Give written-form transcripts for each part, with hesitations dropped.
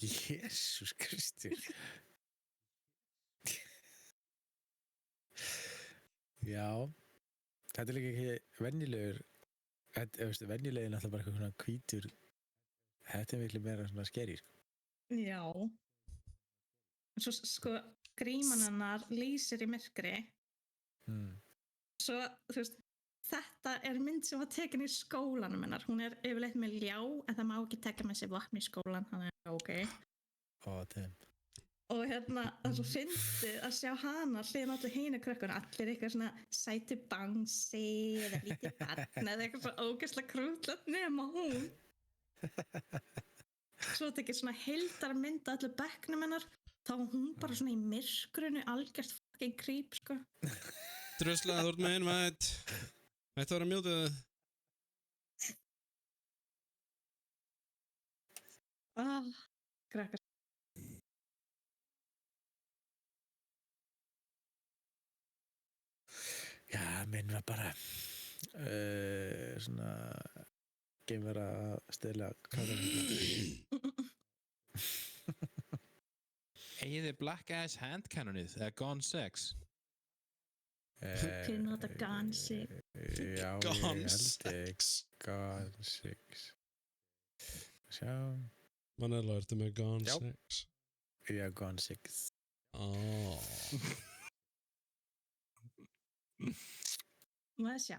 Jesús Kristi. Já. Þetta líka ekki venjulegur. Venjulegin alltaf bara eitthvað svona hvítur. Þetta miklu meira svona skeri, sko. Já. Svo sko gríman hennar lýsir í myrkri. Svo, þú veist, þetta mynd sem var tekin í skólanum hennar. Hún yfirleitt með ljá, en það má ekki taka með sér vatn í skólan, þannig ok. Og það er svo fyndið að sjá hana hliðin áttu hinu krökkuna, allir eitthvað svona sætu bangsi eða lítið barn eða eitthvað svo ógeðslega krútlegt nema hún. Svo þetta ekki svona heildarmynd af öllu bekknum hennar, þá var hún bara svona í myrkrunu algjört fucking creep, sko. Drusla, þú ert með einvætt. Þetta var að mjóta það. Krakkar. Já, minn var bara svona geimvera að stela Eigið þið Black Ass Hand Cannonið eða Gone 6? Ekki nota Gone 6. Já, Gone ég held 6. Gone 6. Sjá. Vanilla, ertu með Gone 6? Já, Gone 6. Maður sjá.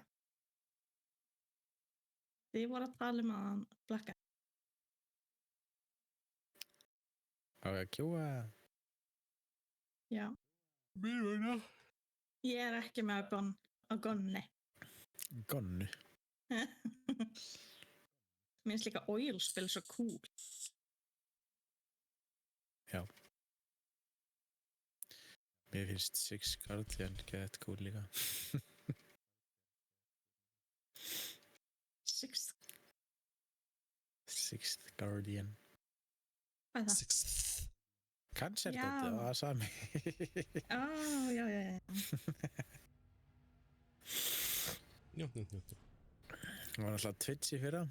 Þið voru að tala að Black Ass. Á ég að kjúa? Já. Mér vegna. Ég ekki með á Gonni. Gonni? Mér finnst líka oil-spill svo cool. Já. Mér finnst Sixth Guardian gett cool líka. Sixth Guardian. Hvað er það? Sixth. Cancer þetta var sami. Já. Já. Það var alltaf Twitch í fyrra.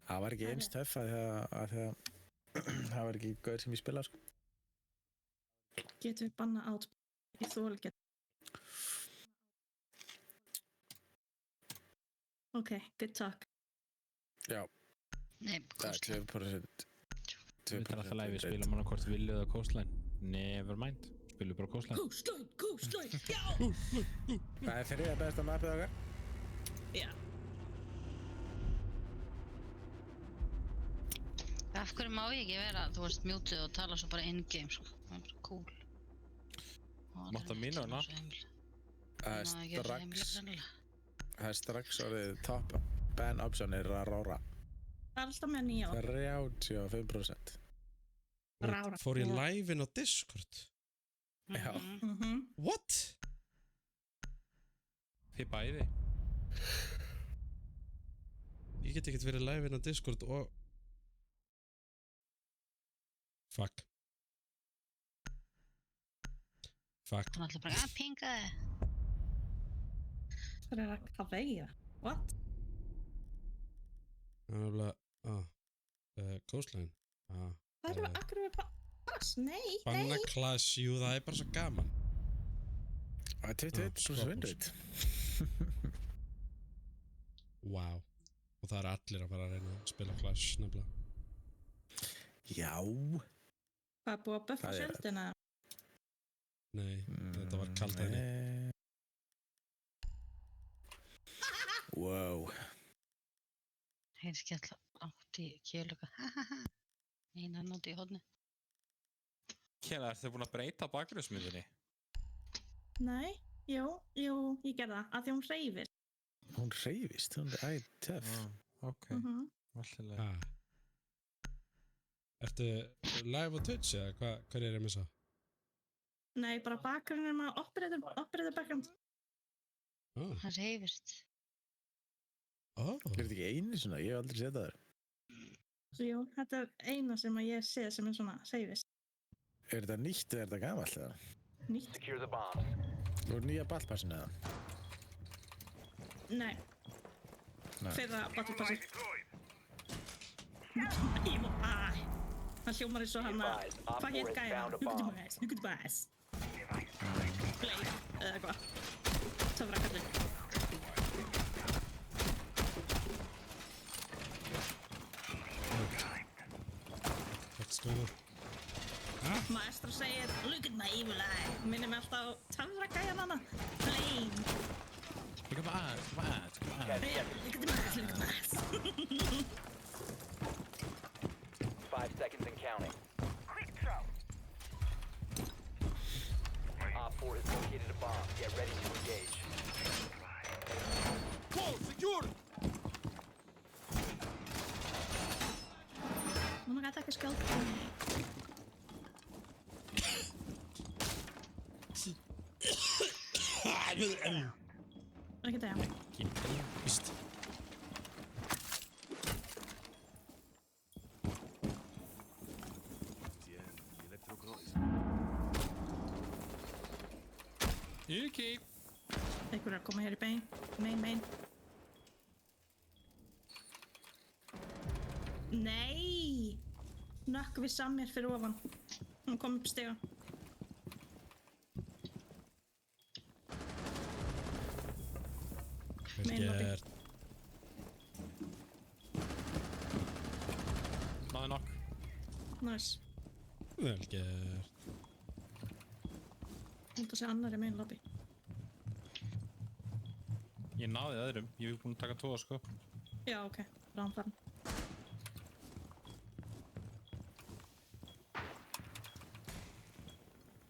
Það var ekki eins töff að það var ekki gaur sem ég spila, sko. Getum við banna át í þólget. Ok, good talk. Já. Nei, það er 2%. Við þarfum alltaf að við spilum hann á hvort villu eða Coastline. Never mind. Spilum bara Coastline. Coastline, já! Það er þriðja besta mapið okkar. Já. Af hverju má ég ekki vera, þú veist, mjútið og tala svo bara in-game, sko. Það er bara cool. Máttu að mínu hana? Það er strax orðið top ban option er að rára. Það er alltaf með 9 ár. 35%. Rára. Fór ég live inn á Discord? Já. What? Þið bæði. Ég get ekkert verið live inn á Discord og Fuck. Hann ætla bara að pinga þið. Það er að kafeira. What? Það er bara, Coastline. Það er akkur við pass, nei. Banna Clash, jú, það er bara svo gaman. Það er 21% vinnrið. Wow. Og það er allir að fara að reyna að spila Clash, nefnilega. Já. Hvað er búið að buffa sjöldina? Nei, þetta var kaldæðinni. Wow. Heyrði skella átt í kjöluga. Einan átt í hodni. Kjela, ertu búin að breyta bakgrunnsmyndinni? Nei, jú, ég gerði það, af því hún hreyfist. Hún hreyfist? Hún er töff. Ok, alltaf. Ertu live á Twitch eða hvað er ég að missa? Nei, bara bakgrunnir maður operator background. Hann hreyfist. Er þetta ekki einu svona? Ég hef aldrei séð það þér. Jú, þetta er eina sem að ég sé sem er svona hreyfist. Er þetta nýtt eða er þetta gamalt eða? Nýtt? Þú er nýja ballpassin eða? Nei. Fyrra battle passi. Evil eye. Það hljómar eins og hann að... Hvað heit gæja? Look at my eyes, look at my eyes. Blade, eða eitthvað. Töfrakallinn. What's going on? Maestro segir, look at my evil eye. Minnir mig alltaf á töfrakæjan hana. Blade. Look at my eyes, look at my eyes, look at my eyes. Yeah, look at my eyes, look at my eyes. 5 seconds and counting. Quick throw. Op 4 has located a bomb. Get ready to engage. Oh my god, það er ekki skjöld. Ekki það. Víst. Yuki! Einhver er að koma hér í bein. Main. Nei! Nökk við Samir fyrir ofan. Hún kom upp stiga. Vel Main lobby. gert. Náði nokk. Nice. Vel gert. Hún það sé annar í main lobby. Ég náði öðrum, ég hef búin að taka 2 sko. Já, ok. Rán farin.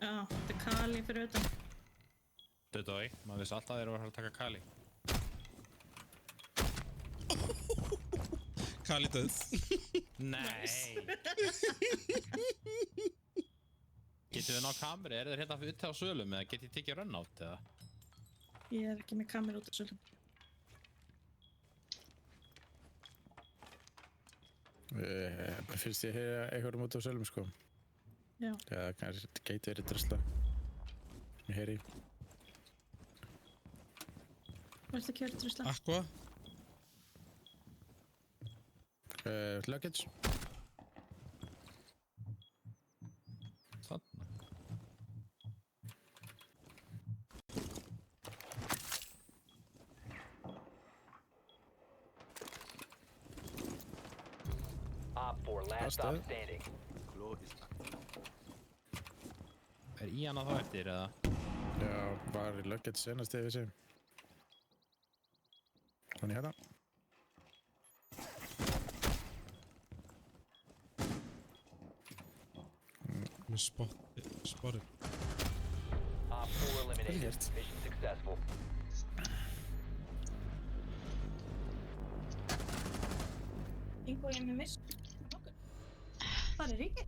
Já, þetta er Kali fyrir utan. Dödói, maður vissi alltaf að þeir voru að taka Kali. Kali döð. Nei! Getur þið ná kameru? Er þeir hérna fyrir ute á sölum eða get ég tekið run out eða? Ég er ekki með kameru út af sölum. Fyrst ég heyra einhverjum út á sölum, sko. Já. Já, kannski gæti verið drasla. Ég heyri. Verður ekki verið drusla? Aqua. Luggage. Þarna. Op 4, last stop standing. Er í hana þá eftir eða? Já, var í luggage senast þegar við séum. Hún hérna. Með spottir. Op 4 eliminated. Gert. Mission successful. Ingo ég með mist. Ok. Það er ríkið.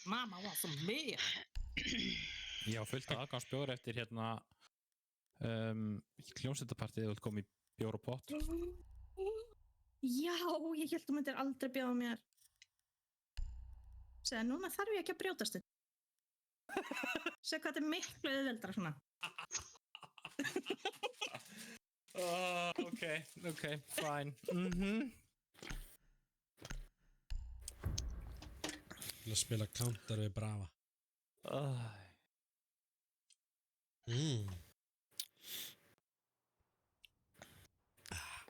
Mamma var svo mér. Ég á fullt af aðgangsbjór eftir hérna hljómsveitapartið þú vilt koma í bjór og pott. Já, ég held að þú myndir aldrei bjóða mér. Segða, núna þarf ég ekki að brjótast þetta. Segðu hvað þetta er miklu auðveldara svona. Ok, fine. Til að spila counter við Brava.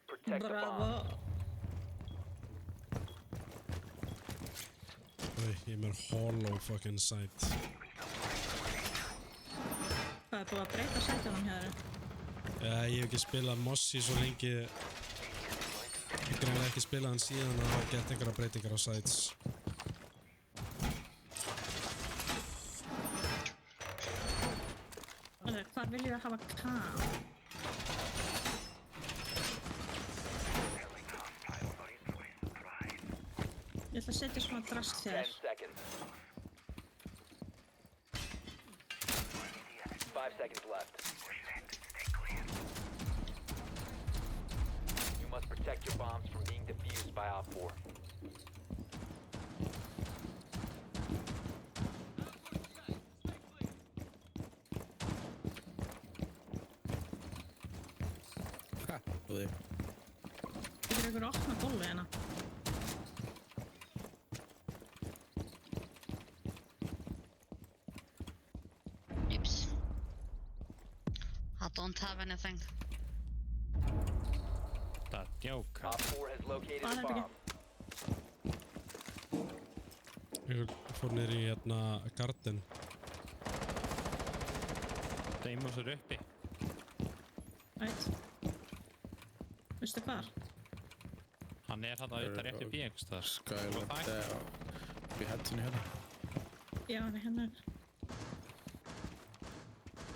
Protect the Bravo. bomb. Ég er með hollow fucking sight. Það er búið að breyta sætunum hjá þér. Ég hef ekki spilað Mossi svo lengi. Ég hef greinlega ekki spilað hann síðan að hafa gett einhverja breytingar á sites. Hvar viljum við hafa kam? Ég ætla að setja svona drast 10 hér. seconds. 5 seconds left. You must protect your bombs from being defused by Op 4. Ha, og þig. ykkur að opna gólfið hérna. Oops. I don't have anything. Það er djóka. Op 4 has located Hvað a er þetta bomb. Ég fór niður í hérna garden. Deimos er uppi. Right. Veistu hvar? Hann er hann að auðvitað rétt upp í einhvers staðar. Skylert upp í headsinu hérna. Já, hann er hérna upp.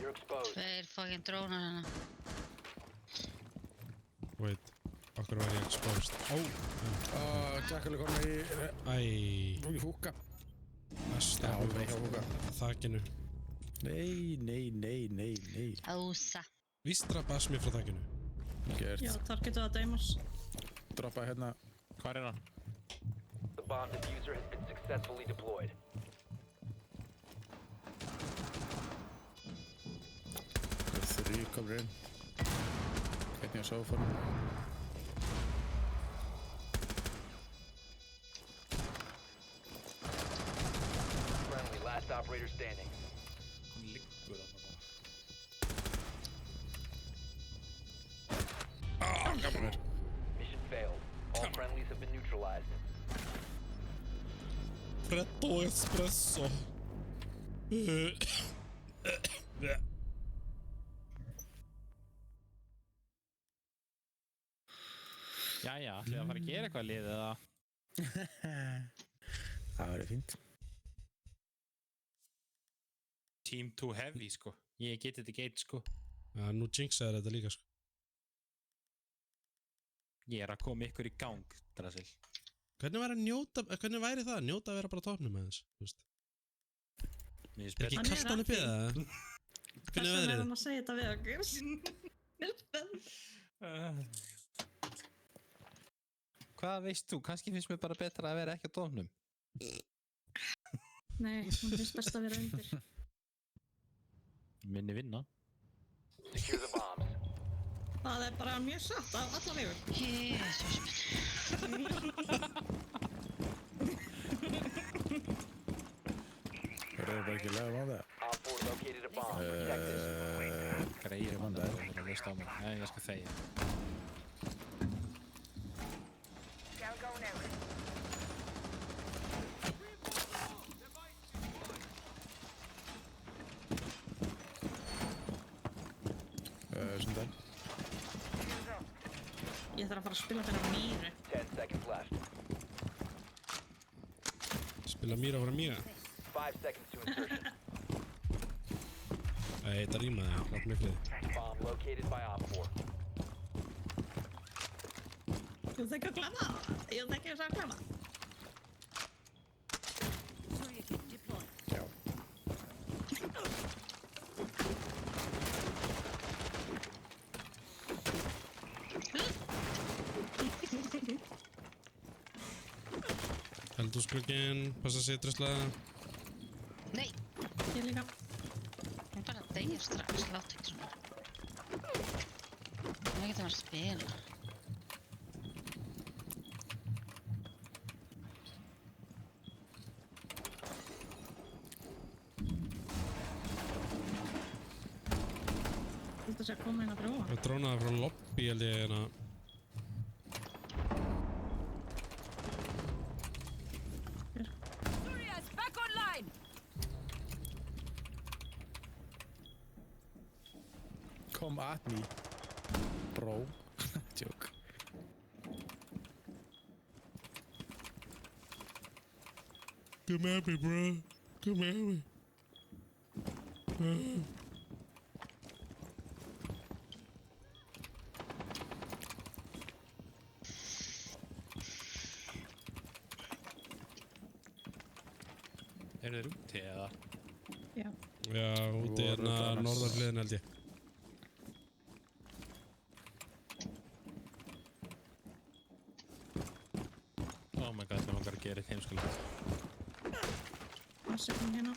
You're exposed. Tveir fucking drónar hérna. Wait, okkur var ég exposed. Jackal er komin í húka. Næsta Já, alveg hjá húka. þakinu. Nei. Ósa. Víst drapast mér frá þakinu. Já, Gert. targetu að Deimos. Droppa hérna. Hvar er hann? The bomb diffuser has been successfully deployed. Þrýr komur inn. Einnig á sófanum. Friendly, last operator standing. Hann liggur þarna bara. Mission failed. All friendlies have been neutralized. Freddo espresso. Jæja, ætlið að fara að gera eitthvað liðið eða? Það verður fínt. Team too heavy, sko. Ég geti þetta geit, sko. Já, nú jinxaði þetta líka, sko. Ég er að koma ykkur í gang, Drasil. Hvernig væri það að njóta að vera bara á topnum með þess, þú veist? Mér finnst Er ekki betra. Hann er kalt hann að upp í það? Þess Hvernig er vegna er veðrið? hann að segja þetta við okkur. Mér er spennt. Hvað veist þú? Kannski finnst mér bara betra að vera ekki á dómnum. Nei, hún finnst best að vera undir. Minni vinna. Secure the bombs. Það er bara mjög satt af alla vegu. Jesús minn. Það er bara ekki lega á það. Op 4 located a bomb. Protect it. Greið man mann það. að vera að hlusta á mig. Nei, ég skal þegja. Sundan. Ég þarf að fara að spila fyrir Míru. 10 seconds left. Spila mýra ára mýra? 5 seconds to insertion. Nei, þetta rýmaði, hlátt miklið. Bomb located by Op 4. Ég þekki að glemma það. Ég þekki að glemma. Já. Eldhúsglugginn, passa sig drusslaða. Nei, Ég líka. hún bara deyr strax, látt ekki svona. Það getur maður að spila. Þetta sé að koma inn að dróa. Það drónaði frá lobby held ég hérna. Suria's back online! Come at me, bro. Joke. Come at me, bro. Come at me. Eru þeir úti eða? Já. Já, úti Voru hérna það norðarhliðin held ég. Oh my god, það langar að gera eitt heimskulegt. Það sé kom hérna.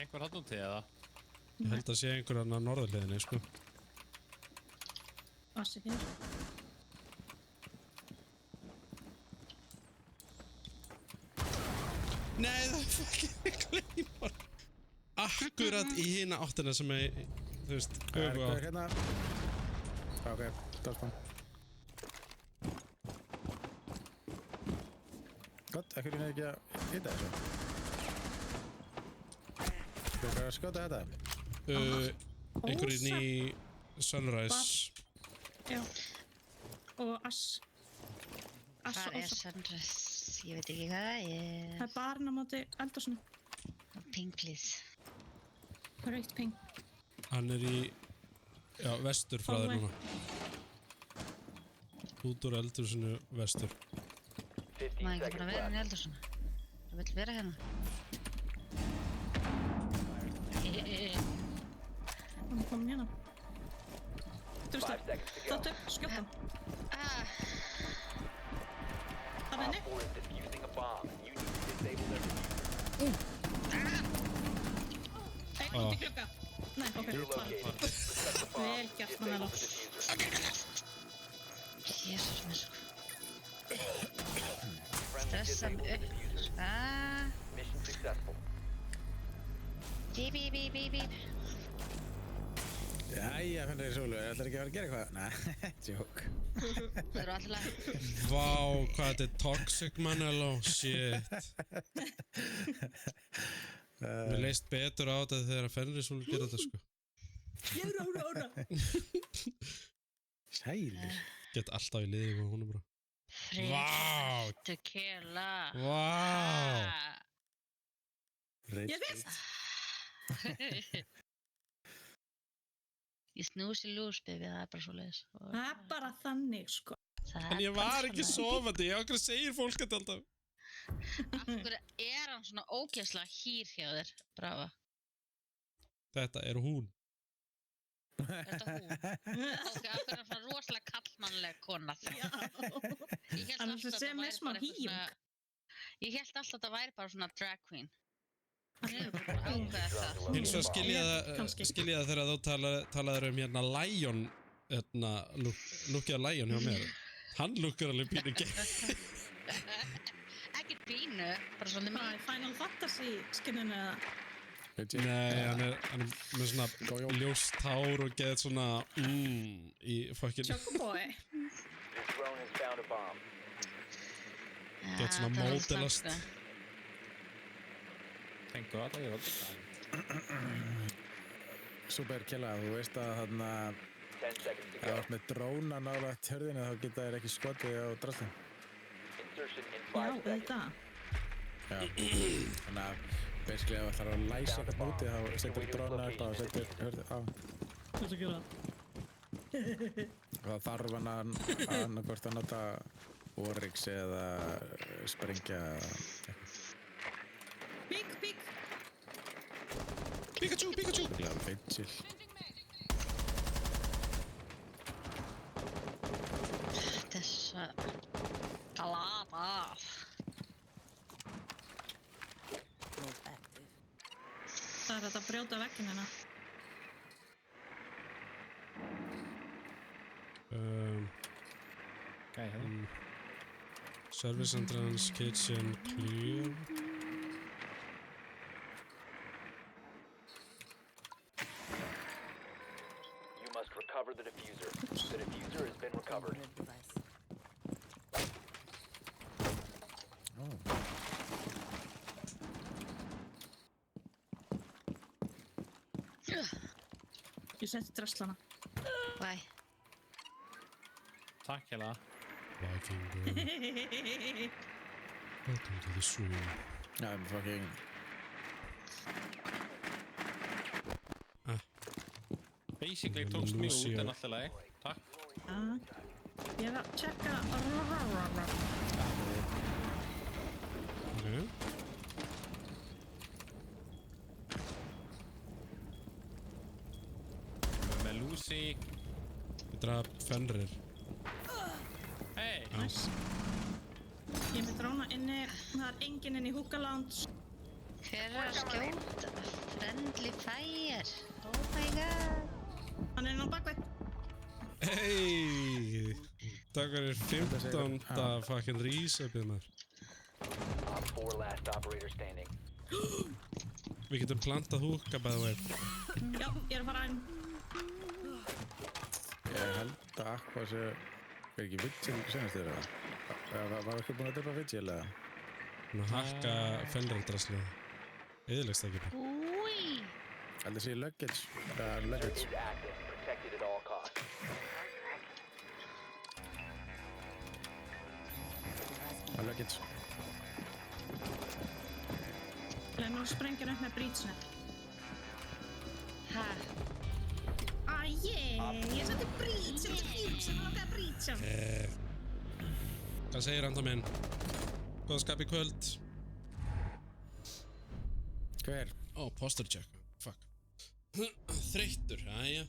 einhver hann úti eða? Ég held að sé einhver annar norðurliðinni, sko. Assi hér. Nei, það er fucking Claymore. Akkurat í hina áttina sem ég, þú veist, Hvað öfu á. er hérna? Ok, dálspann. Gott, ekki reyna ekki að hitta þessu. Þú veist að skjóta þetta? Einhverjinn í Sunrise. Já. Og Ass. Ass Hvað og er Sunrise? Ég veit ekki hvað það er. Það er barinn á móti eldhúsinu. Ping, please. Rautt ping. Hann er í, já, vestur frá þér núna. Út úr eldhúsinu vestur. 15 Maður ekki seconds bara vera left. í eldhúsinu. Það vill vera hérna. Hann er komin hérna. 5 Drustu. seconds to go. Þáttu, skjóta hann. Ah, Það Op venni. 4 is defusing a bomb. You need to disable their diffuser. Einn út í glugga. Nei, ok, You're það located. er Protect the bomb. vel gert, Disable Manelo. the diffuser. Jesús mér sko. Friendly Stressa disable the mig upp. diffuser. Ah, Mission successful. bíp. Jæja, Fenrir Súlu, ætlar ekki að fara að gera eitthvað? Nei, tjók. Það eru alltaf. Vá, hvað þetta er toxic, Manelo, shit. Mér leist betur á þetta þegar að Fenrisúl gera þetta, sko. Rára. Sælir. Get alltaf í liði með húnum, bara. Vá, Tequila. vá. Ég veist. Ég snúsi lús, baby, það er bara svo leiðis. Það er bara þannig, sko. En ég var ekki sofandi, ég okkur segir fólk þetta alltaf. Af hverju er hann svona ógeðslega hýr hjá þér, Brava? Þetta er hún. Er þetta hún? Ok, af hverju er hann svona rosalega kallmannleg kona? Já. Ég hélt Hann alltaf að sem það er væri smá bara eitthvað hýjung. svona- Ég hélt alltaf að það væri bara svona drag queen. Hann er bara að ákveða það. Hins vegar Kannski. skilja það þegar þú talaður hérna Lion, hérna, lukkið að Lion hjá mér. Hann lukkar alveg pínu gegn. Ekki pínu, bara svona Hvað er Final Fantasy skinninu eða? Nei, hann er með svona ljóst hár og geðið svona í fucking Chocoboy. Your drone has found a bomb. Get svona módelast. Tengu að það er alltaf. Super killa, þú veist að þarna 10 seconds to ef þú go. ert með dróna nálægt hörðinu þá geta þér ekki skotið á drastin. Insertion in Já, 5 seconds. auðvitað. Já. Þannig að basically ef það þarf að læsa eitthvað úti þá setur dróna upp á og setur hörðu á. Hvað er það að gera? Og þá þarf hann annarkvort að nota Oryx eða sprengja eitthvað. Pík. Pikachu! Svolítið Vigil. Þessa galata. Það er þetta að brjóta vegginn hérna. Hvað er það? Service entrance, kitchen, clear. You must recover the diffuser. The diffuser has been recovered. Ó. Ég setti drasslana. Væ, Takk hérna. Viking girl, welcome to the swing. Já, það er fucking Basically tókst mjög út en alltaf leið. Takk. Ég er að tjekka. Okay. Með Lucy. Ég draf Fenrir. Hey. Nice. Ég er með dróna inni. Það er enginn inn í Hookah Lounge. hver er að skjóta? Friendly fire. Oh my god. Hann er inn á bakvið. Hey! Dagar er 15. fucking resetið maður. Op 4 last operator standing. Við getum plantað húka by the way. Já, ég er að fara inn. Ég held að Aqua sé... Er ekki Vigil senast þér eða? Var ekki búin að döpa Vigil eða? Hún hakka Fenrir-draslið. Eðilegst ekki bara. Úi. Held að sé luggage. Luggage. Is active. Protected at all costs. Luggage. Nú sprengir upp með breachnet. Ha. Ég setti breach, sem langaði að breacha. Hvað segir anda minn? Góða skap í kvöld. Hver? Ó, posture check. Fuck. Þreyttur, aðja.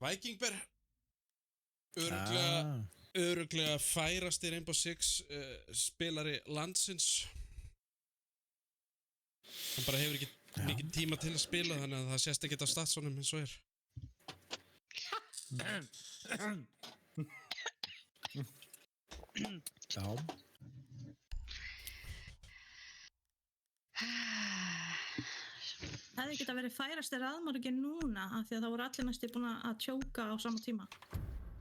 Vikingber. Örugglega færasti Rainbow Six spilari landsins. Hann bara hefur ekki mikið tíma til að spila þannig að það sést ekkert á statsunum eins og er. Já. Hefði geta verið færastir aðmörgin núna af því að það voru allir næstu búin að tjóka á sama tíma.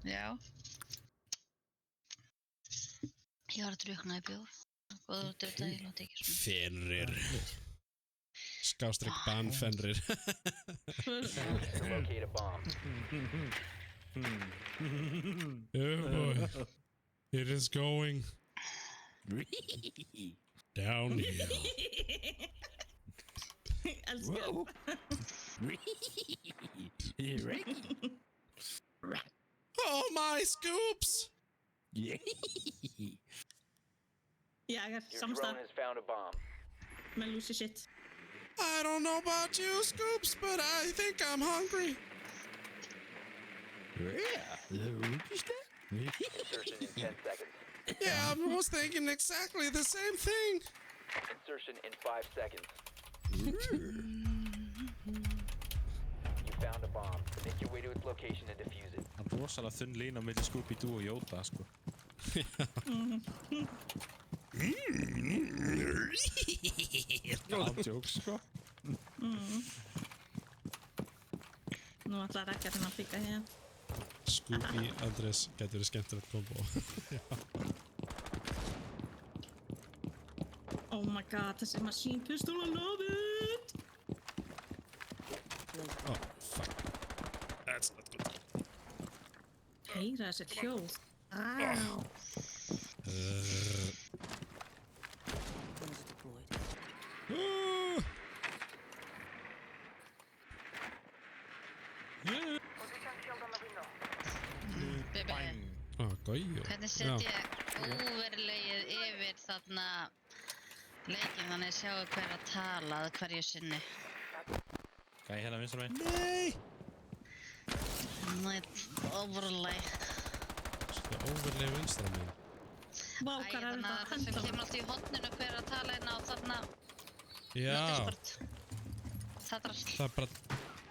Já. Ég var að drukna í bjór. Góður út þetta, ég láti ekki svona. Fenrir. Skástrík ban Fenrir. Locate a bomb. Oh boy. It is going downhill. Elskar. Oh my scoops! Jægar, Your samstað drone has found a bomb. með Lucy shit. I don't know about you, Scoops, but I think I'm hungry. Insertion in 10 seconds. Yeah, I was thinking exactly the same thing. Insertion in 5 seconds. You found a bomb. Make your way to its location and defuse it. Það er rosalega þunn lína milli Scooby-Doo og Yoda, sko. Ándjóks, sko. Nú ætlar Rakkatinn að píka hér. Scooby Andrés getur verið skemmtilegt kombo. Oh my god, þessi machine pistol, I love it! Oh, fuck. That's not good. Heyra þessi hljóð. Á. Bibi, Gói. hvernig set ég óverulegið yfir þarna leikinn þannig að sjáu hver að tala að hverju sinni. Gæi hérna vinstra megin. Nei! Nætt overleg. Sko, overlega vinstra minn. Vákar er Þannig að þetta það að kemur alltaf í hotninu hver að tala hérna og þarna Já, Discord. Það drast.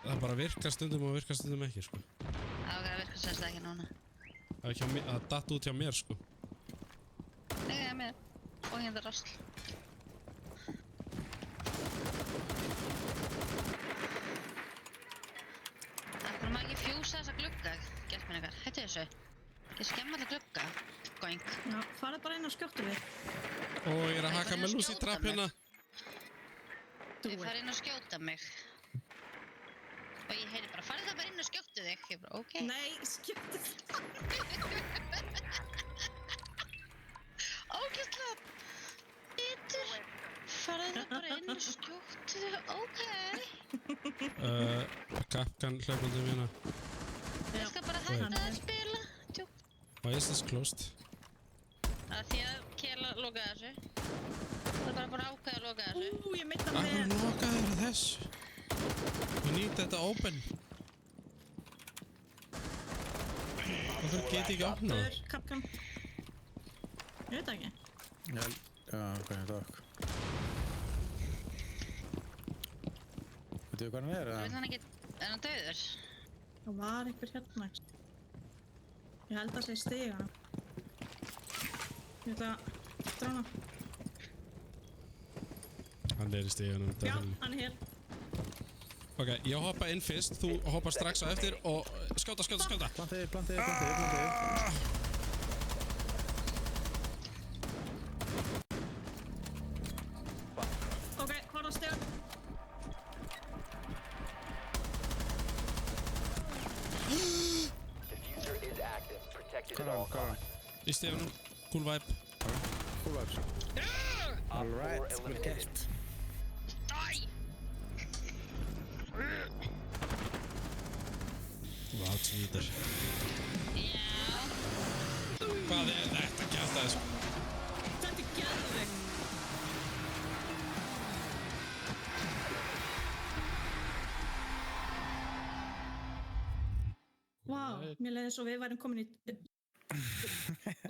það bara virkar stundum og virkar stundum ekki, sko. Það virkar sérst ekki núna. Það datt út hjá mér, sko. Nei, ég er með. Og hérna rasl. Það er maður ekki fjúsa þessa glugga, gert mér eitthvað. Hættu þessu. Ég skemma alltaf glugga. Going. Já, farið bara inn og skjóttu við. Og ég er að haka með Lucy trapp hérna. Ég fari inn og skjóta mig. Og ég heyri bara, farið það bara inn og skjóttu þig. Ég bara, ok. Nei, skjóttu þig. Ógeðslega. Bitur. Farið það bara inn og skjóttu þig. Ok. Kapkan hlaupandum hérna. Ég skal bara hætta að spila. Tjók. Why is this closed? Það er því að Kela lokaði þessu. Það er bara búin að ákveða að loka þessu. Ég meita Akkur með... lokaði þér þessu? We need þetta open. Hvorfor get ég ekki opnað? Kapkan. Ég veit ekki. Já, ok, takk. Veitu hvað hann er? Vil hann ekki... Er hann döður? Það var einhver hérna. Ég held að það sé stiga. Ég ætla að drána. Hann er í stíðunum. Já, hann er hér. Ok, ég hoppa inn fyrst, þú hoppar strax á eftir og skjóta. Plantið. Ok, hvað á stiga? Diffuser is active. Protected at all Hvað costs. Í stíðunum, cool vibe. Cool vibes. Alright, vel eliminated. gert. Vá, tvítar. Já. Hvað er þetta kjaftaði sko? Þetta er geðveikt. Vá, mér leiði svo við værum komin í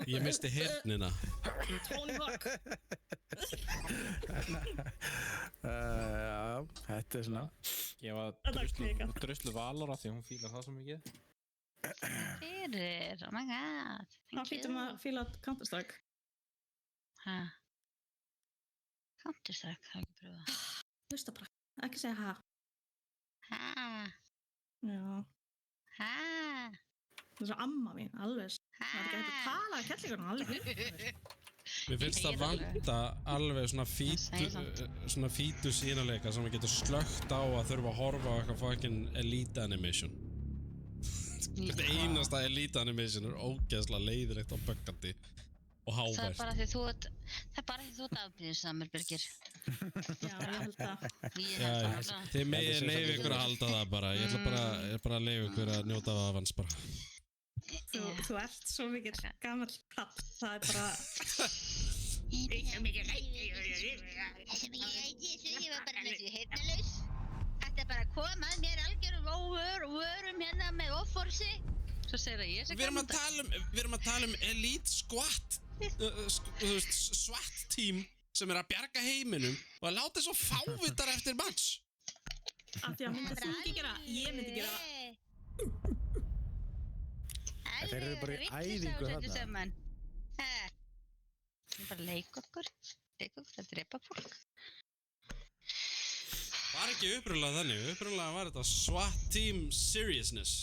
Ég misti hirnina. Tony Hawk. Já, þetta er svona. Gefa druslu valor af því hún fílar það svo mikið. Fyrir, oh my god. Það hlýtum að fíla Counter-Strike. Hæ? Counter-Strike, það er ekki pröfa. Hlusta bara, ekki segja ha. Hæ? Já, Hæ? það er svo amma mín, alveg. Það er ekki hægt að tala að kettlingurinn alveg. Mér finnst það vanta alveg svona fítu sýnaleika sem maður getur slögt á að þurfa að horfa á eitthvað fucking Elite Animation. Þetta einasta Elite Animation er ógeðslega leiðilegt og böggandi og Það er hávært. bara því þú ert afbrýðisamur, Birgir. Já, ég held að. Ég held það alveg. Þið megið leyfi ykkur að halda það bara. Ég ætla bara að leyfi ykkur að njóta af avans bara. Þú ert svo mikið gamall papp, það er bara... Þessi mikið rætti, ég var bara næstu heyrnalaus. Þetta er bara að koma að mér algjörum vörum hérna með offorsi. Svo segir það ég sé Við erum að tala um Elite Squad, SWAT team sem er að bjarga heiminum og að láta svo fávitar eftir match. Af því að myndi þú ekki gera, ég myndi gera það. Þeir eru bara í æfingu þarna. Það er bara leik okkur að drepa fólk. Var ekki upprunlega þannig, upprunlega var þetta SWAT team seriousness.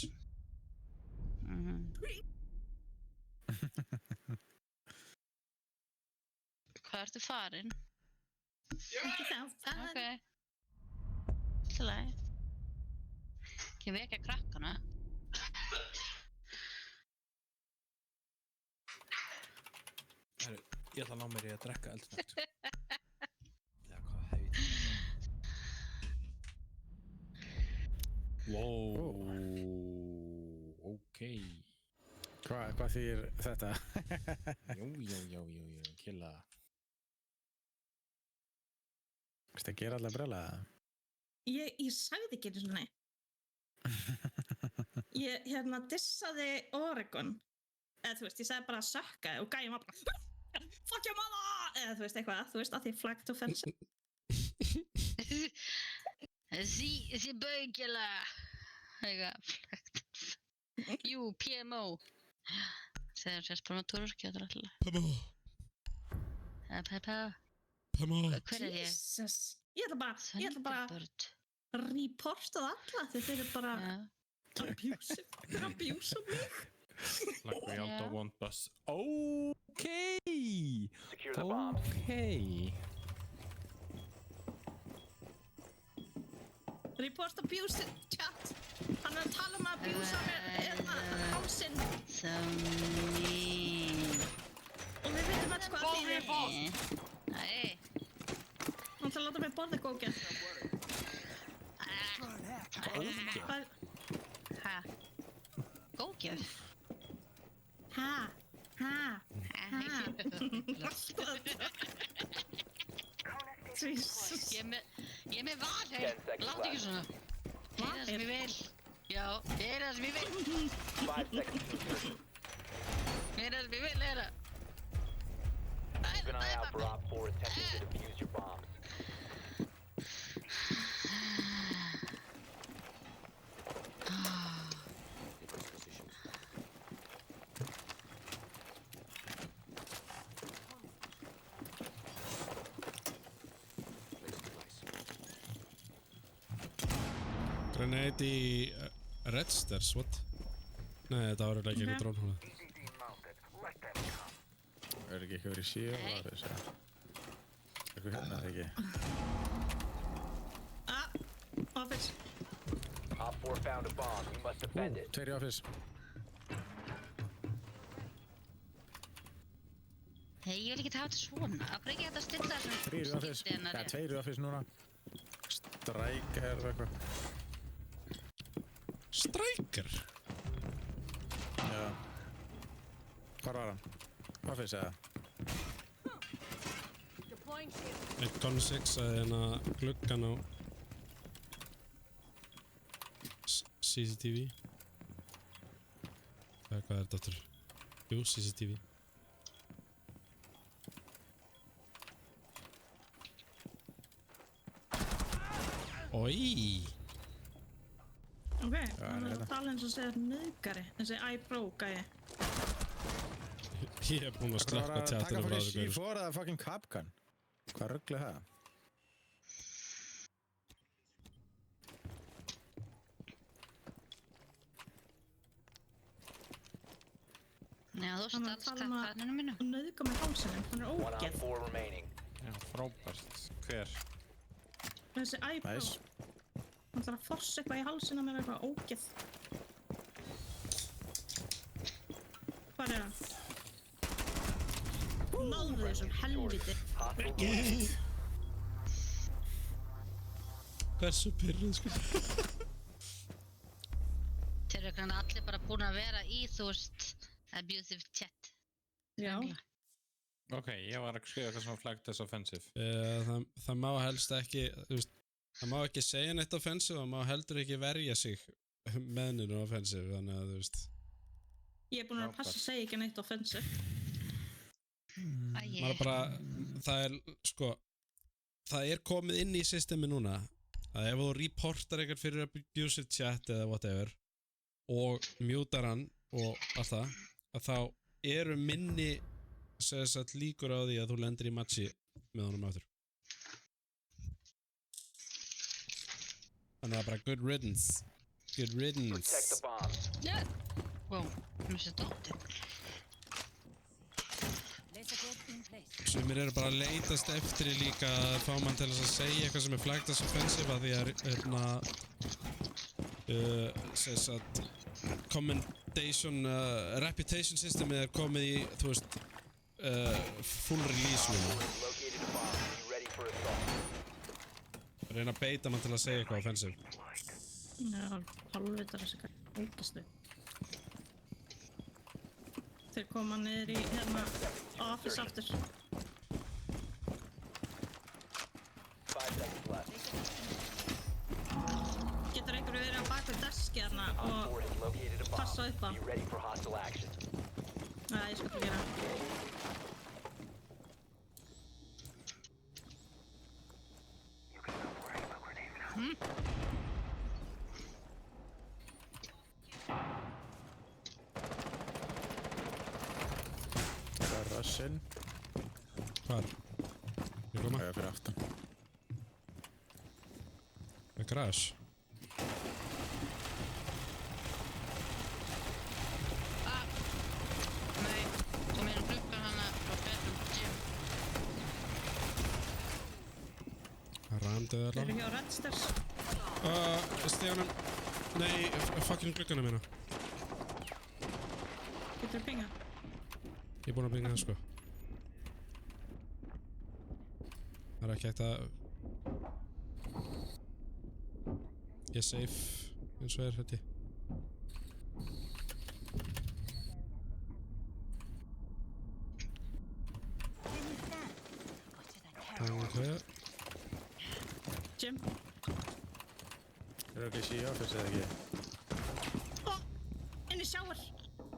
Hvað ertu farin? Ekki þá, það Ok. Til lagi. Ekki vekja krakkana. Herru, ég ætla að ná mér í að drekka eldsnögt. Já, hvað heit. Wow. Ok. Hvað þýr þetta? Jú, killa. Vist að gera allar brella? Ég sagði ekki einu svona. Ég dissaði Oregon. Eða þú veist, ég sagði bara að sökka og gæjum var bara fuck your mother! Eða þú veist eitthvað, þú veist að því flagged offensive. Þessi baugila. Eitthvað, flegt. Jú, PMO. Þegar sérst bara með túrurkjöður alltaf. Pemo. Hver er ég? Jesus. Ég ætla bara Thunderbird. reportað alla því þeir eru bara abusive. Þeir eru abusive mig. Like we all don't want us. Secure the bombs. Report abusive chat. Hann er að tala um að abúsa mér hálsinn. Og við veitum alls hvað það þýðir. Nei. Hann ætla að láta mig borða góðgerð. Góðgjöf? Hæ? Góðgjöf? Ha? Jesus. Ég er með valheim. Láttu ekki svona. Ég er það sem ég vil. Já, ég er það sem ég vil. 5 seconds to insertion. Ég er það sem ég vil, er það. Keep an eye out for Op 4 attempting to defuse your bombs. Grenade í Redstairs, what? Nei, þetta var ekki eitthvað drónhóla. Er ekki eitthvað verið síðan? Nei. Var þess að... Eitthvað hérna, eða ekki? Office. Op 4 found a bomb. You must defend it. Tveir í office. Hei, ég vil ekki hafa þetta svona. Af hverju ekki hægt að stilla þessum Þrír í office. skipti hennar Ja, rétt? tveir í office núna. Striker eitthvað. Striker? Já. Hvar var hann? Office eða? 1.6 að hérna gluggan á CCTV. Hvað er þetta aftur? Jú, CCTV. Oi! Ok, hann hann er er hérna. að tala eins og segja nöðgari. Þessi iPro gæi. Ég er búinn að slökka Taka tjatinu frá fucking þessu. C4 eða fucking Capcan? Hvað ruggli það? Já, þú Hann er að stalst tala um að- kattræðinu mínu. Nöðga með hálsinum. Hann er 1 on ógeð. 4 remaining. Já, frábært. Hver? Þessi iPro. Nice. Hann þarf að forsa eitthvað í hálsina með eitthvað ógeð. Hvað er hann? Náðu þessum helviti. Hostile game. Hversu pyrruð, sko. Þeir eru kannan allir bara búin að vera í, þú veist, abusive chat. Já. Ok, ég var að skrifa eitthvað sem flagged as offensive. Það má helst ekki, þú veist, það má ekki segja neitt offensive, það má heldur ekki verja sig með neinu offensive, þannig að, þú veist, Ég er búin að passa að segja ekki neitt offensive. Æi, maður bara, það er, sko, það er komið inn í systemi núna, að ef þú reportar eitthvað fyrir abusive chat eða whatever, og mutar hann og allt það, að þá eru minni, segja satt líkur á því að þú lendir í matchi með honum aftur. Þannig að bara good riddance. Good Protect riddance. the bombs. já. Wow, mér sé dóttið. Sumir eru bara að leitast eftir í líka að fá mann til þess að segja eitthvað sem er flagged as offensive að því að segja satt commendation, reputation systemið er komið í, þú veist, full release núna. Located a bomb. Be ready for assault. Reyna að beita mann til að segja eitthvað offensive. Já, halvvitar þessi gæi. Ógeðslu. Þeir koma niður í hérna office aftur. 5 seconds left. Getur einhverju verið á baku deski hérna Op 4 og has located a passa upp á. bomb. Be ready for hostile action. ég skal það gera. Það er rushinn. Hvar? Ég koma? Það er fyrir aftan. Með crash. Nei, kom inn gluggan hana frá bedroom gym. Randið Þeir eru allavega. hjá Redstairs. Steganum. Nei, fucking gluggana mína. Getur þú pinga? Ég er búinn að binga það, sko. Það er ekki hægt að... Ég er safe, eins og er, held ég. Ok. Jim. Er það ekki í office eða ekki? Ó, inn í shower.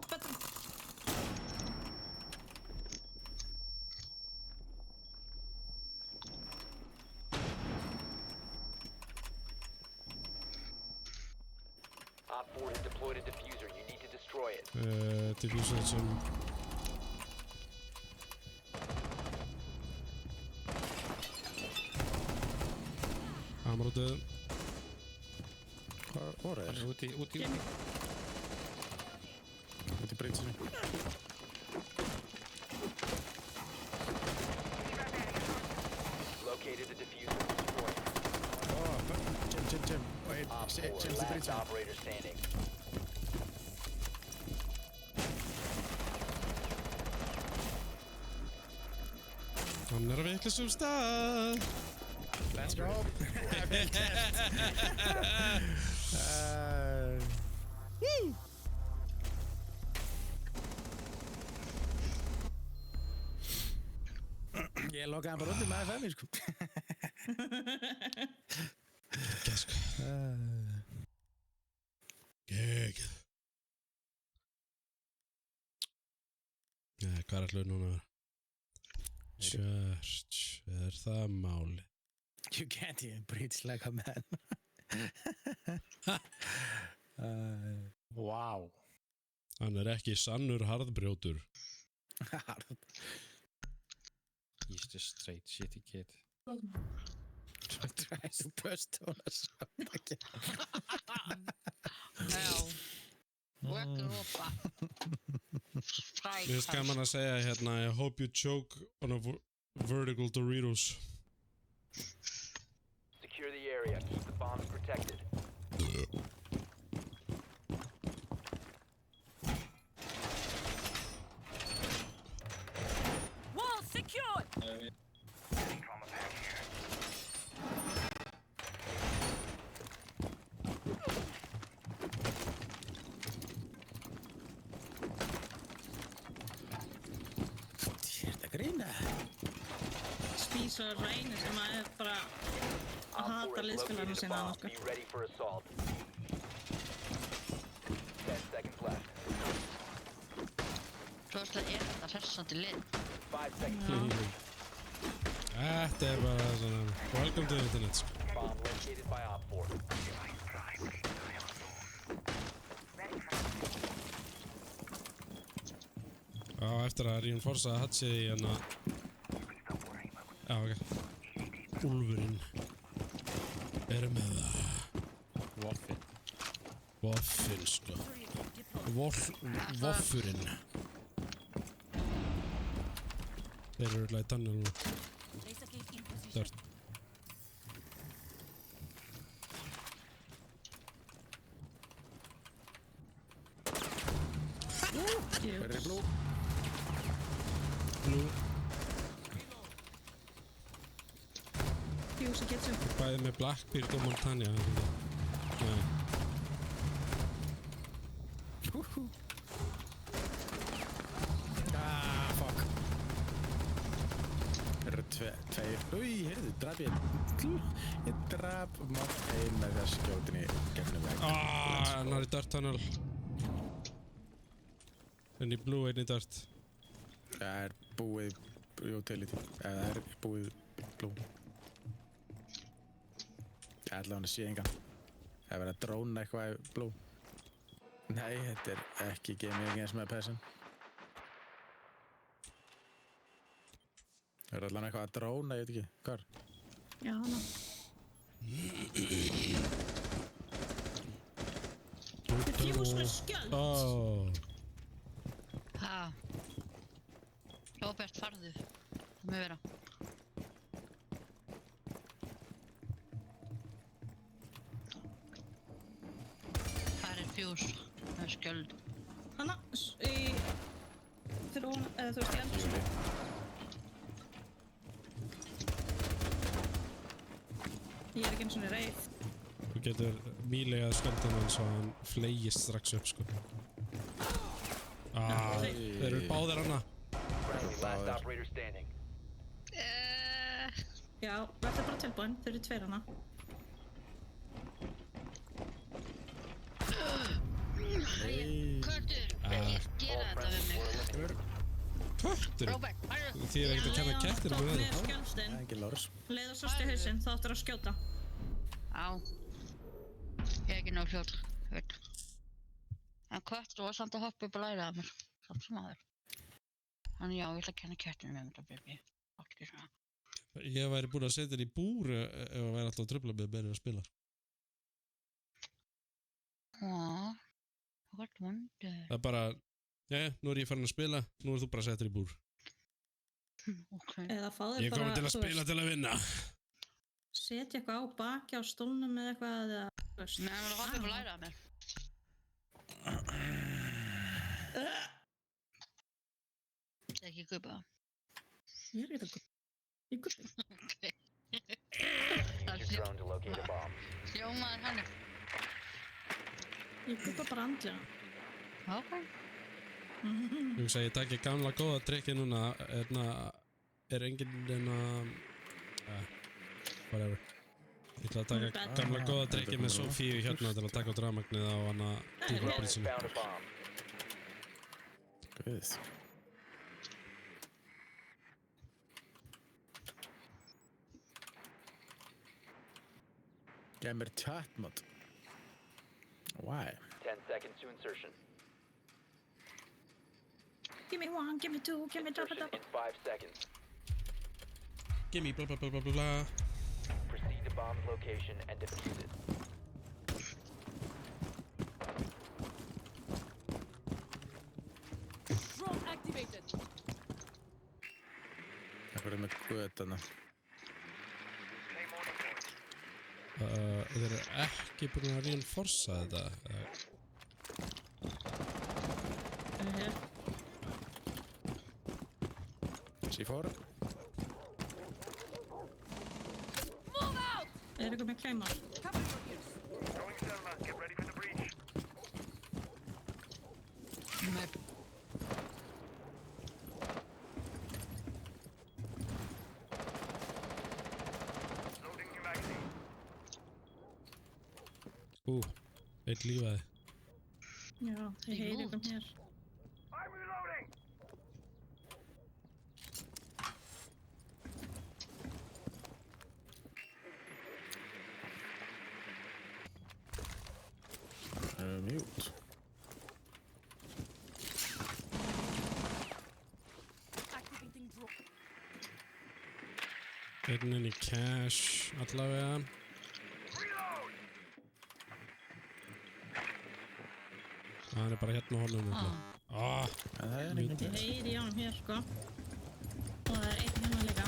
Bedroom. Op 4 has deployed a diffuser. You need to destroy it. Diffuser sem... Hamar á döðum. Hvað voru Hann þeir? er úti. Út í breynsinu. Located the diffuser and destroyed it. Jim. Wait, Op 4, James í last breynsinu. operator standing. Hann er að vitlausum stað. Let's go. Ég lokaði hann bara undir með það, sko. Ekki, sko. Ekki. Nei, hvað er allir núna að vera? Church, er það máli? You can't even preach like a man. Wow. Hann er ekki sannur harðbrjótur. He's just straight shitty kid. Try to burst on us. Já. Worker opa. Mér finnst gaman að segja hérna I hope you choke on a vertical Doritos. Secure the area. Keep the bombs protected. Wall secured! Þetta grína. Spís og reynir sem að er bara að Op 4 hata has liðspillarna located the sína bomb. sko. Be ready for assault. 10 seconds left. Svo er þetta hressandi lið. 5 seconds. Þetta er bara svona welcome to the internet, sko. Bomb located by Op 4. Á, eftir að reinforsa Hatsi í hérna. Já, ok. Úlfurinn. Er með það. Waffin. Voffin, sko. Voffurinn. Þeir eru örugglega í tunnel nú. Laser gate in position. Dört. Verður blú. Nú, Fuse kitchen. bæði með Blackbeard og Montania. Nei. Fuck. Það eru tveir. Új, heyrðu, draf ég. Ég draf mátt ein með þess skjótinni gegnum vegg. Hann er í Dirt Tunnel. En í Blue, einn í Dirt. Það er búið utility. Eða það er búið blú. Ég ætla hann að sé engan. Það er verið að dróna eitthvað í blú. Nei, þetta er ekki gaming against my person. Það er allan eitthvað að dróna, ég veit ekki. Hvar? Já, hana. Fuse með skjöld. Ha. Robert, farðu. Það með vera. Það er fjús. Það er skjöld. Hana, fyrir hún, eða þú veist, í endur. Ég er ekki eins og reið. Þú getur mýlegað sköldan hans og hann flegist strax upp, sko. Þeir eru báðir hana. Friendly, last operator standing. Já, verður bara tilbúin, þau eru tveir hana. Körtur, ekki gera þetta við mig. Köttur? Robert, farðu. Því er ekkert að kenna kettir Stopp með með þetta. skjöldstinn. Engin Lárus. Leið og sást í hausinn, þá áttur að skjóta. Á. Ég er ekki nóg hljóð. Veit. En köttur var samt að hoppa upp og læra að mér. Samt sem aður. Þannig já, ég ætla að kenna kettinu með þetta, baby. Áttu ekki svona. Ég væri búin að setja henni í búr ef að væri alltaf að tröfla með að spila. What wonder. Það er bara, nú er ég farin að spila, nú er þú bara settur í búr. Ok. Eða fá þér Ég er bara, komin til að þú spila veist, til að vinna. setja eitthvað á baki á stólnum eða eitthvað eða, þú veist. Nei, hann var að hoppa upp og læra að mér. Það er ekki guppa. Ég er ekki að Ég guppi. Ok. Use your drone to locate a bomb. Hljómaður hann. Ég guppa bara andlega. Ok. Ég hugsa að ég takki gamla góða trikki núna, er enginn whatever. Ég ætla að taka gamla góða trikki með Sofíu hérna til að taka út rafmagnið á hana dýrabrísinu. Found a bomb. Guð. Gef mér chat mod. Why? 10 seconds to insertion. Give me one, give me two, give me double Insertion double. in 5 seconds. Gimme bla bla bla bla bla. Proceed to bomb's location and defuse it. Drone activated. Það er með götana. Þeir eru ekki búin að reinforsa þetta. C4. Move out! Er eitthvað með kleimar? Cover your ears. Með Eitt lífaði. Já, ég heyri eitthvað hér. Mute. Activating drone. Einn inn í cash allavega. Hann er bara hérna á hornum. En það er enginn Ég til. heyri í honum hér, sko. Og það er einn hérna líka.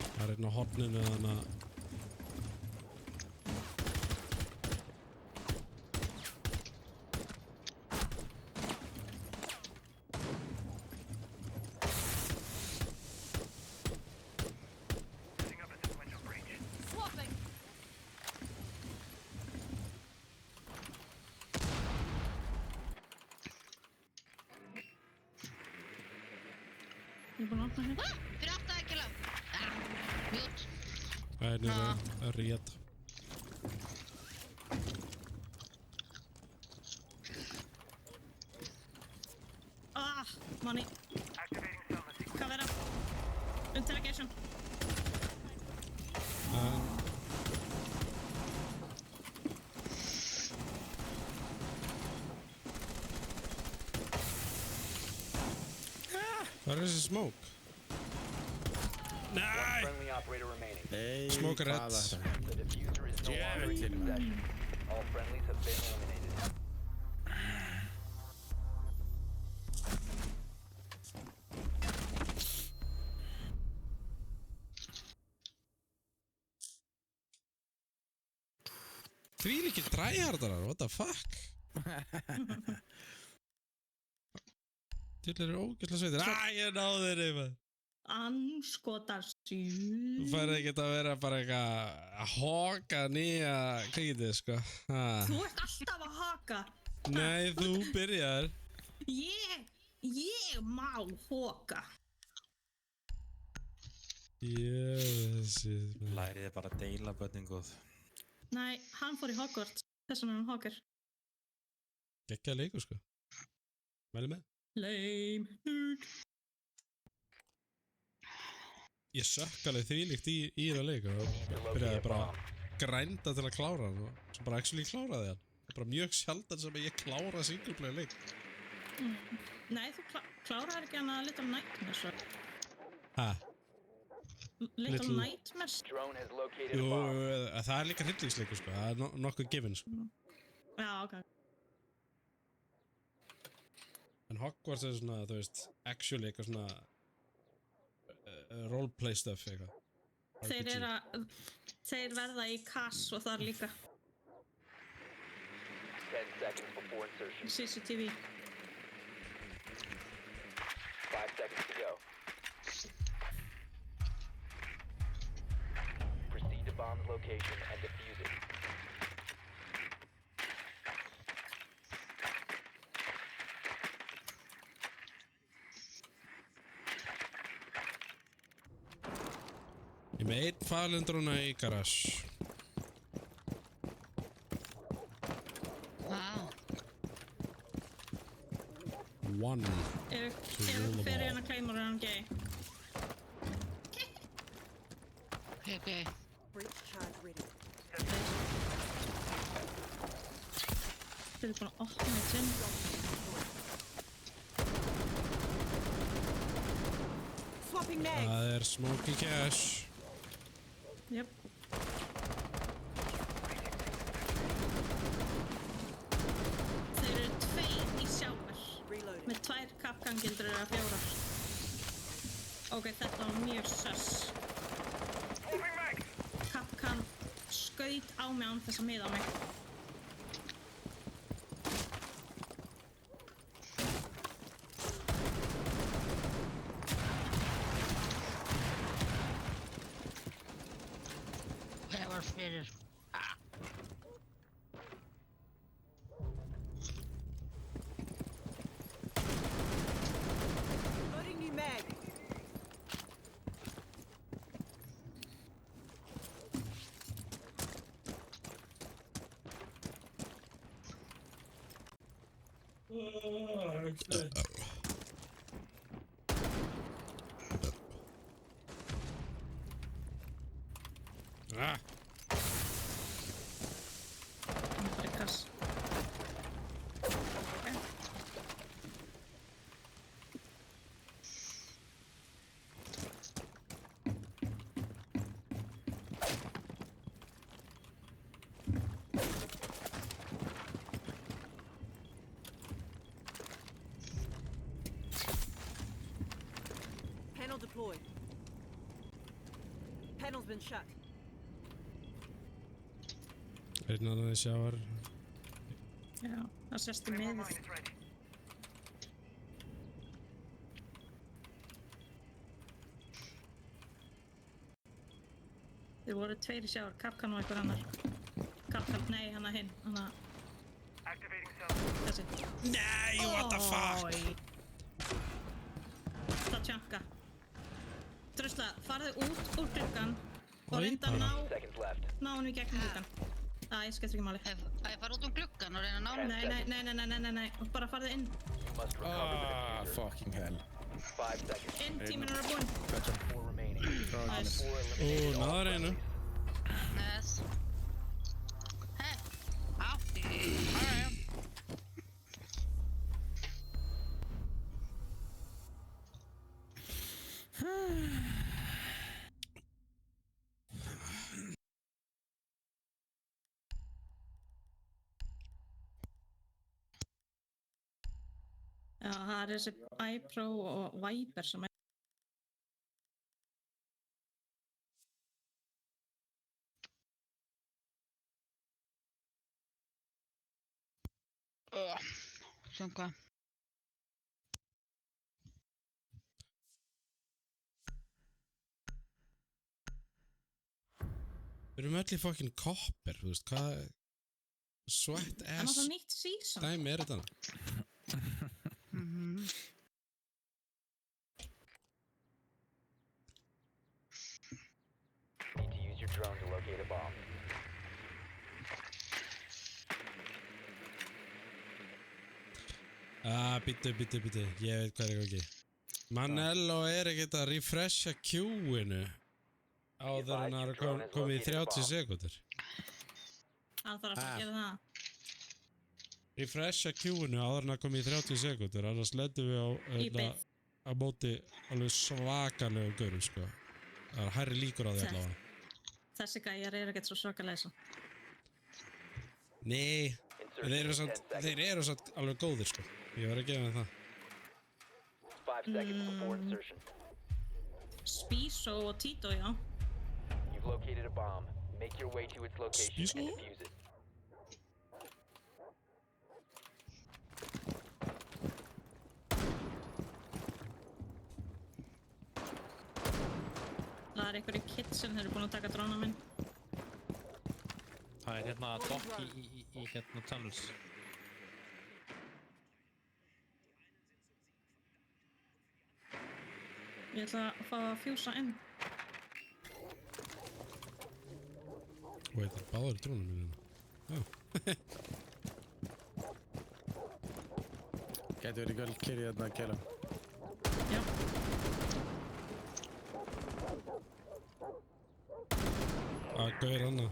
Það er einn á horninu þannig að Swapping. Ég er búin að opna hér. fyrir aftan ekki alveg. Mjút. það er niður að rétt. Manni. Hvað vera? Interrogation. Hvað er þessi smoke? Nei! Friendly operator remaining. Nei, Smoke hvað reds. er þetta? The diffuser is no longer in your possession. All friendlies have been eliminated. Því líki tryhardarar, what the fuck? Til eru ógæsla sveitir. Ég náði þér yfir. Anskotar Þú síð. færði ekkert að vera bara eitthvað að hoka nýja kvítið, sko. Ha. Þú ert alltaf að haka. Nei, þú byrjar. Ég má hoka. Jössis. Læriði bara að deila börnin góð. Nei, hann fór í Hogwarts. Þess vegna er hann hokar. Gekkjaði leikur, sko. Mæli með. Lame. Ég sökk alveg þvílíkt í það leik og byrjaði bara að grænda til að klára hann og svo bara actually kláraði hann. Það er bara mjög sjaldan sem ég klára singleplayer leik. Nei, þú kláraði ekki hann að Little Nightmares. Ha? Little Nightmares. Drone has located a Jú, bomb. það er líka hryllingsleikur, sko. Það er nokkuð gifin, sko. Já, ok. En Hogwarts er svona, þú veist, actually eitthvað svona roleplay stuff, eitthvað. Þeir verða í kass og þar líka. 10 seconds before insertion. CCTV. 5 seconds to go. Proceed to bomb's location and defuse it. Ég með einn falendrúna í garage. Wow. One. Eru roll the fyrir ball. hérna Claymore hann gay? Okay. Breach charge ready. Þeir eru búin að opna í sinn. Swapping mag. Það er Smoky Cash. Jöp. Þeir eru 2 í sjáver. Reloading. Með 2 kapkangildur eða 4. Ok, þetta var mjög söss. Kapkan skaut á mig án þess að miða á mig. Það var fyrir. Loading new mag. Ah, Hann er bara í kass. Ok. Panel deployed. Panel's been shut. einn annan í sjávar. Já, það sést í miðið. Þeir voru 2 í sjávar, Kapkan og einhver annar. Kapkan, nei, hann að hinn. Hann að... Þessi. Nei, what the fuck? Oj. Það tjanka. Drusla, farðu út úr gluggan og Oj, reynda að bara. Seconds left. ná henni í gegnum gluggan. Það skiptir ekki máli. Að ég fara út gluggan og reyna að ná mig? Nei. Og bara farðu inn. You must recover the diffuser. Fucking hell. 5 seconds. Inn, tíminn er búinn. 4 remaining. Nice. 4 eliminated. náður einu. Yes. Hey. Á. Alright. Já, það er þessi iPro og Viper sem er... Sem hvað? Við erum öll í fucking copper, þú veist, hvað... Sweat Það er ass náttúrulega nýtt season. dæmi er þetta? Need to use your drone to locate a bomb. Bíddu, ég veit hvað er ekki. Manello er ekkert að refresha Q-inu áður en það er komið í 30 sekundur. Það þarf að gera það. Refresha Q-inu áður en það komið í 30 sekundur, annars lendum við Í bið. á móti alveg svakalegu görum, sko. Það er hærri líkur á því allavega. Þessi gæjar eru ekkert svo svakalega svo. Nei, Insertion in 10 þeir eru satt alveg góðir, sko. Ég var að gefa þeim það. 5 seconds before insertion. Spiso og Tito, já. You've located a bomb. Make your way to its location Excuse and me? defuse it. Það er einhverju kitchen, þeir eru búin að taka dróna minn. Það er hérna dock í hérna tunnels. Ég ætla að fá að fjúsa inn. Og þetta er báður drónum minna. Já. Gæti verið göll kyrrið þarna að kæla. Já. Að gauðir annað.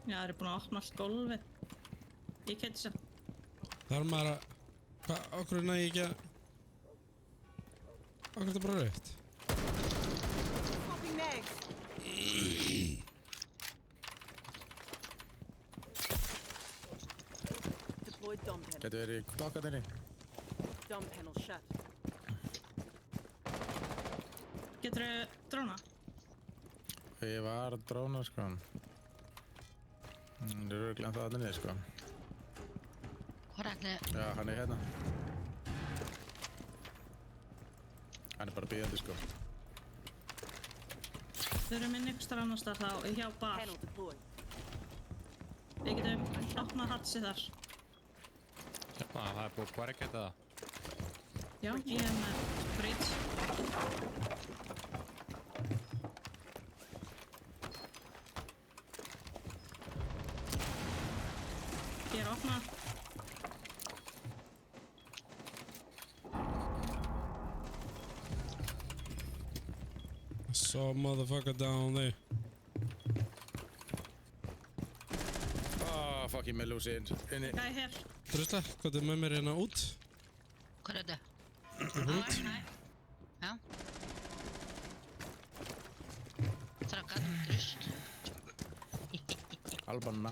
Já, þeir eru búin að opna allt gólfið. Í kitchen. Þar maður að... Hvað, okkur næg ekki að... Okkur er þetta bara raukt? Swapping mags. Deployed dom panel. Gæti verið klokkaðinni. Dom panel shut. Geturðu dróna? Ég var að dróna, sko. Það eru örugglega það allir niður, sko. Hvor er allir? Já, hann er hérna. Hann er bara bíðandi, sko. Við erum inn ykkur starf annars þar þá, hjá bar. Panel deployed. Við getum opnað hatsið þar. Hérna, það er búið að barricada það. Já, ég er með breach. Ég er opnað. I saw a motherfucker down there. Fuck, ég með lúsi inni. Gæi hér. Drusla, hvað er með mér hérna út? Hvor er det? Út? Nej. Ja. Trackar med dryst. Albanna.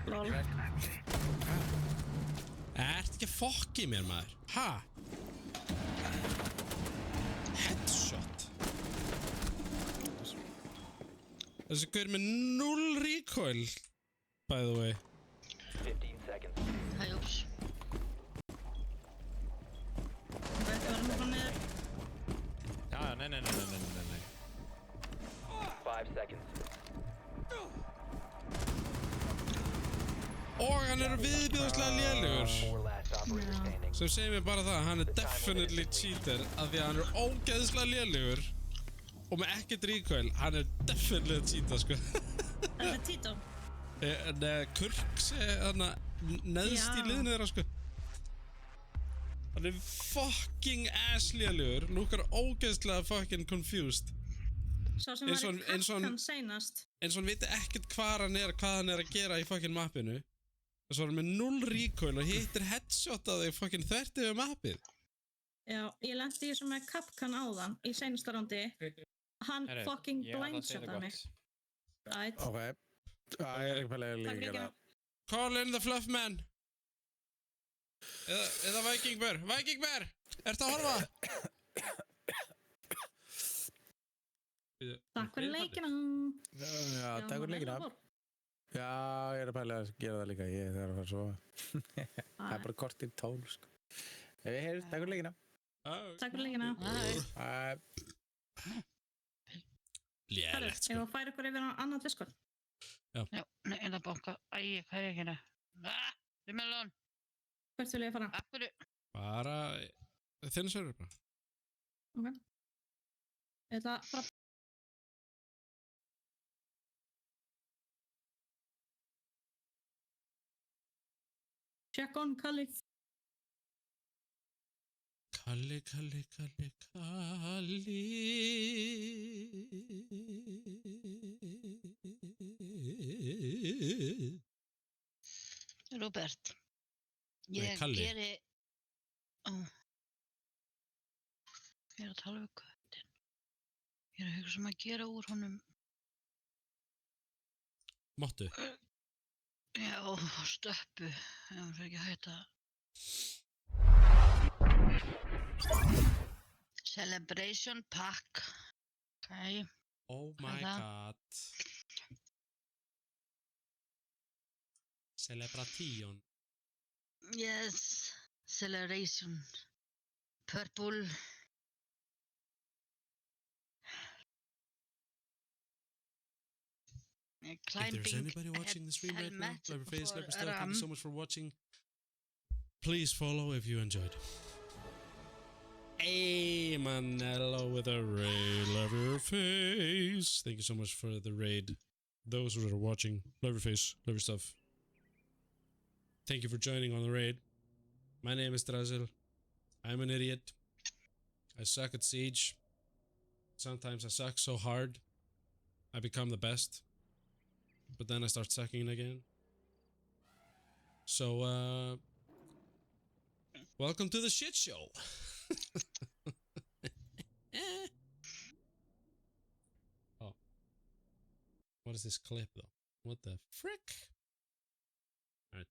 Lol. Ert ekki að fokki mér, maður? Ha? Headshot. Þessi gaur með 0 recoil, by the way. 15 seconds. Hej, ups. Við verðum að fara niður. Já, nei. 5 seconds. Og hann er viðbjóðslega lélugur. 4 last operator standing. Sem segir mér bara það að hann er definitely cheater af því að hann er ógeðslega lélugur og með ekkert recoil. Hann er definitely að cheata, sko. Þetta er Tito. Kurks er neðst í Já. liðinu þeirra, sko. Hann er fucking ass lélugur. Lúkar ógeðslega fucking confused. Sá sem Eins var og í hann- eins og hann- kakkan seinast. Eins og hann viti ekkert hvað hann er að gera í fucking mappinu. Þess að hann er með 0 recoil og hittir headshot á þig fucking þvert yfir mappið. Já, ég lendi í þessu með kapkan áðan í seinasta rándi. Hann Herru, fucking ég ætla að segja blindshotað þetta mig. gott. Right. Ok. Það er ekki fælega Takk líka fyrir gera. ekki. Call in the fluff man. Eða Viking Bear. Viking Bear! Ertu að horfa? Takk fyrir leikina. Já, takk fyrir leikina. Já, ég er að pæla að gera það líka. Ég þarf að fara að sofa. Það er bara kortið 12, sko. Ef við heyrðum, takk fyrir leikina. Takk fyrir leikina. Hej. Lélegt, Ef sko. að færa ykkur yfir á annað Discord. Ja, nej, eller banker. Ej, jeg kan ikke hende. Ah, det er mellon. Hvert vil ég fara? Absolut. Bara þinn server bara. Ok. Ég ætla að fara. Check on Kalli. Kalli, Kalli, Kalli, Kalli. Robert, Nei, ég Kalli. geri... Ég að tala við köttin. Ég að hugsa að gera úr honum... Mottu. Já, stöppu. Ég fyrir ekki að hætta. Celebration pack. Ok. Oh my god. Celebration. Yes. Celebration. Purple. If there's anybody watching the stream right now, Leatherface, Leatherstuff, thank you so much for watching. Please follow if you enjoyed. Hey, Manello with a raid, Leatherface. Thank you so much for the raid. Those who are watching, Leatherface, Leatherstuff. Thank you for joining on the raid. My name is Drazel. I'm an idiot. I suck at Siege. Sometimes I suck so hard, I become the best. But then I start sucking again. So, welcome to the shit show. Oh. What is this clip, though? What the frick? Alright.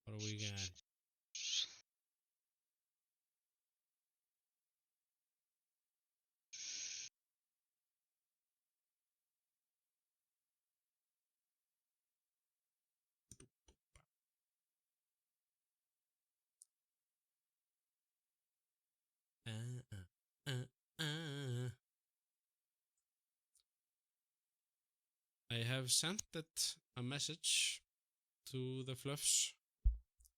What do we got? I have sent it a message to the Fluffs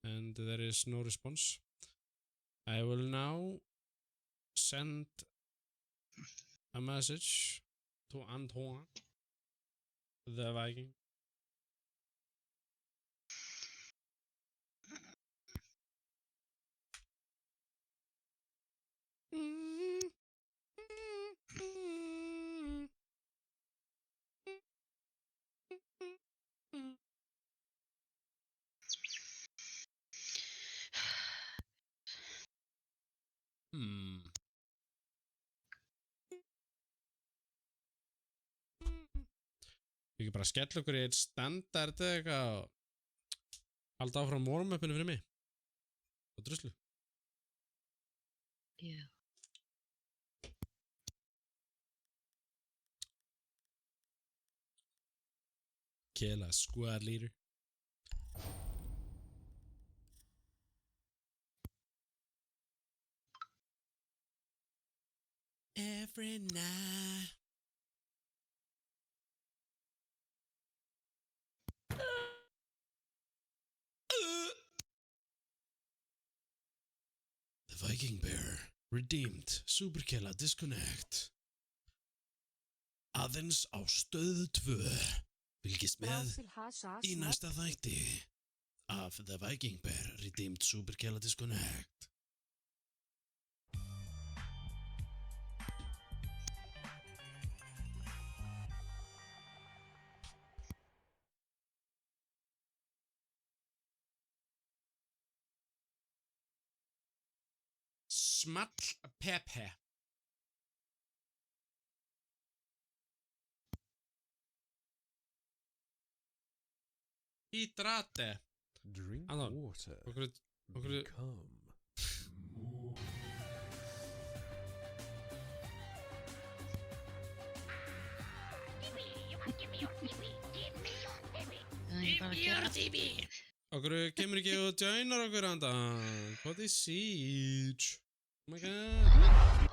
and there is no response. I will now send a message to Antoine, the Viking. Við ekki bara skella okkur í eitt standard eða eitthvað og halda áfram warm-upinu fyrir mig og druslu. Já. Kela, squad leader. Every night. The Viking Bear redeemed Superkela Disconnect. Aðeins á stöðu 2. Fylgist með í næsta þætti af The Viking Bear redeemed Superkela Disconnect. Small Pepe. Hydrate. Drink Anton, water. Okkur Become more. Okkur kemur ekki og joinar okkur Anton. Hvað er Siege? Oh my god.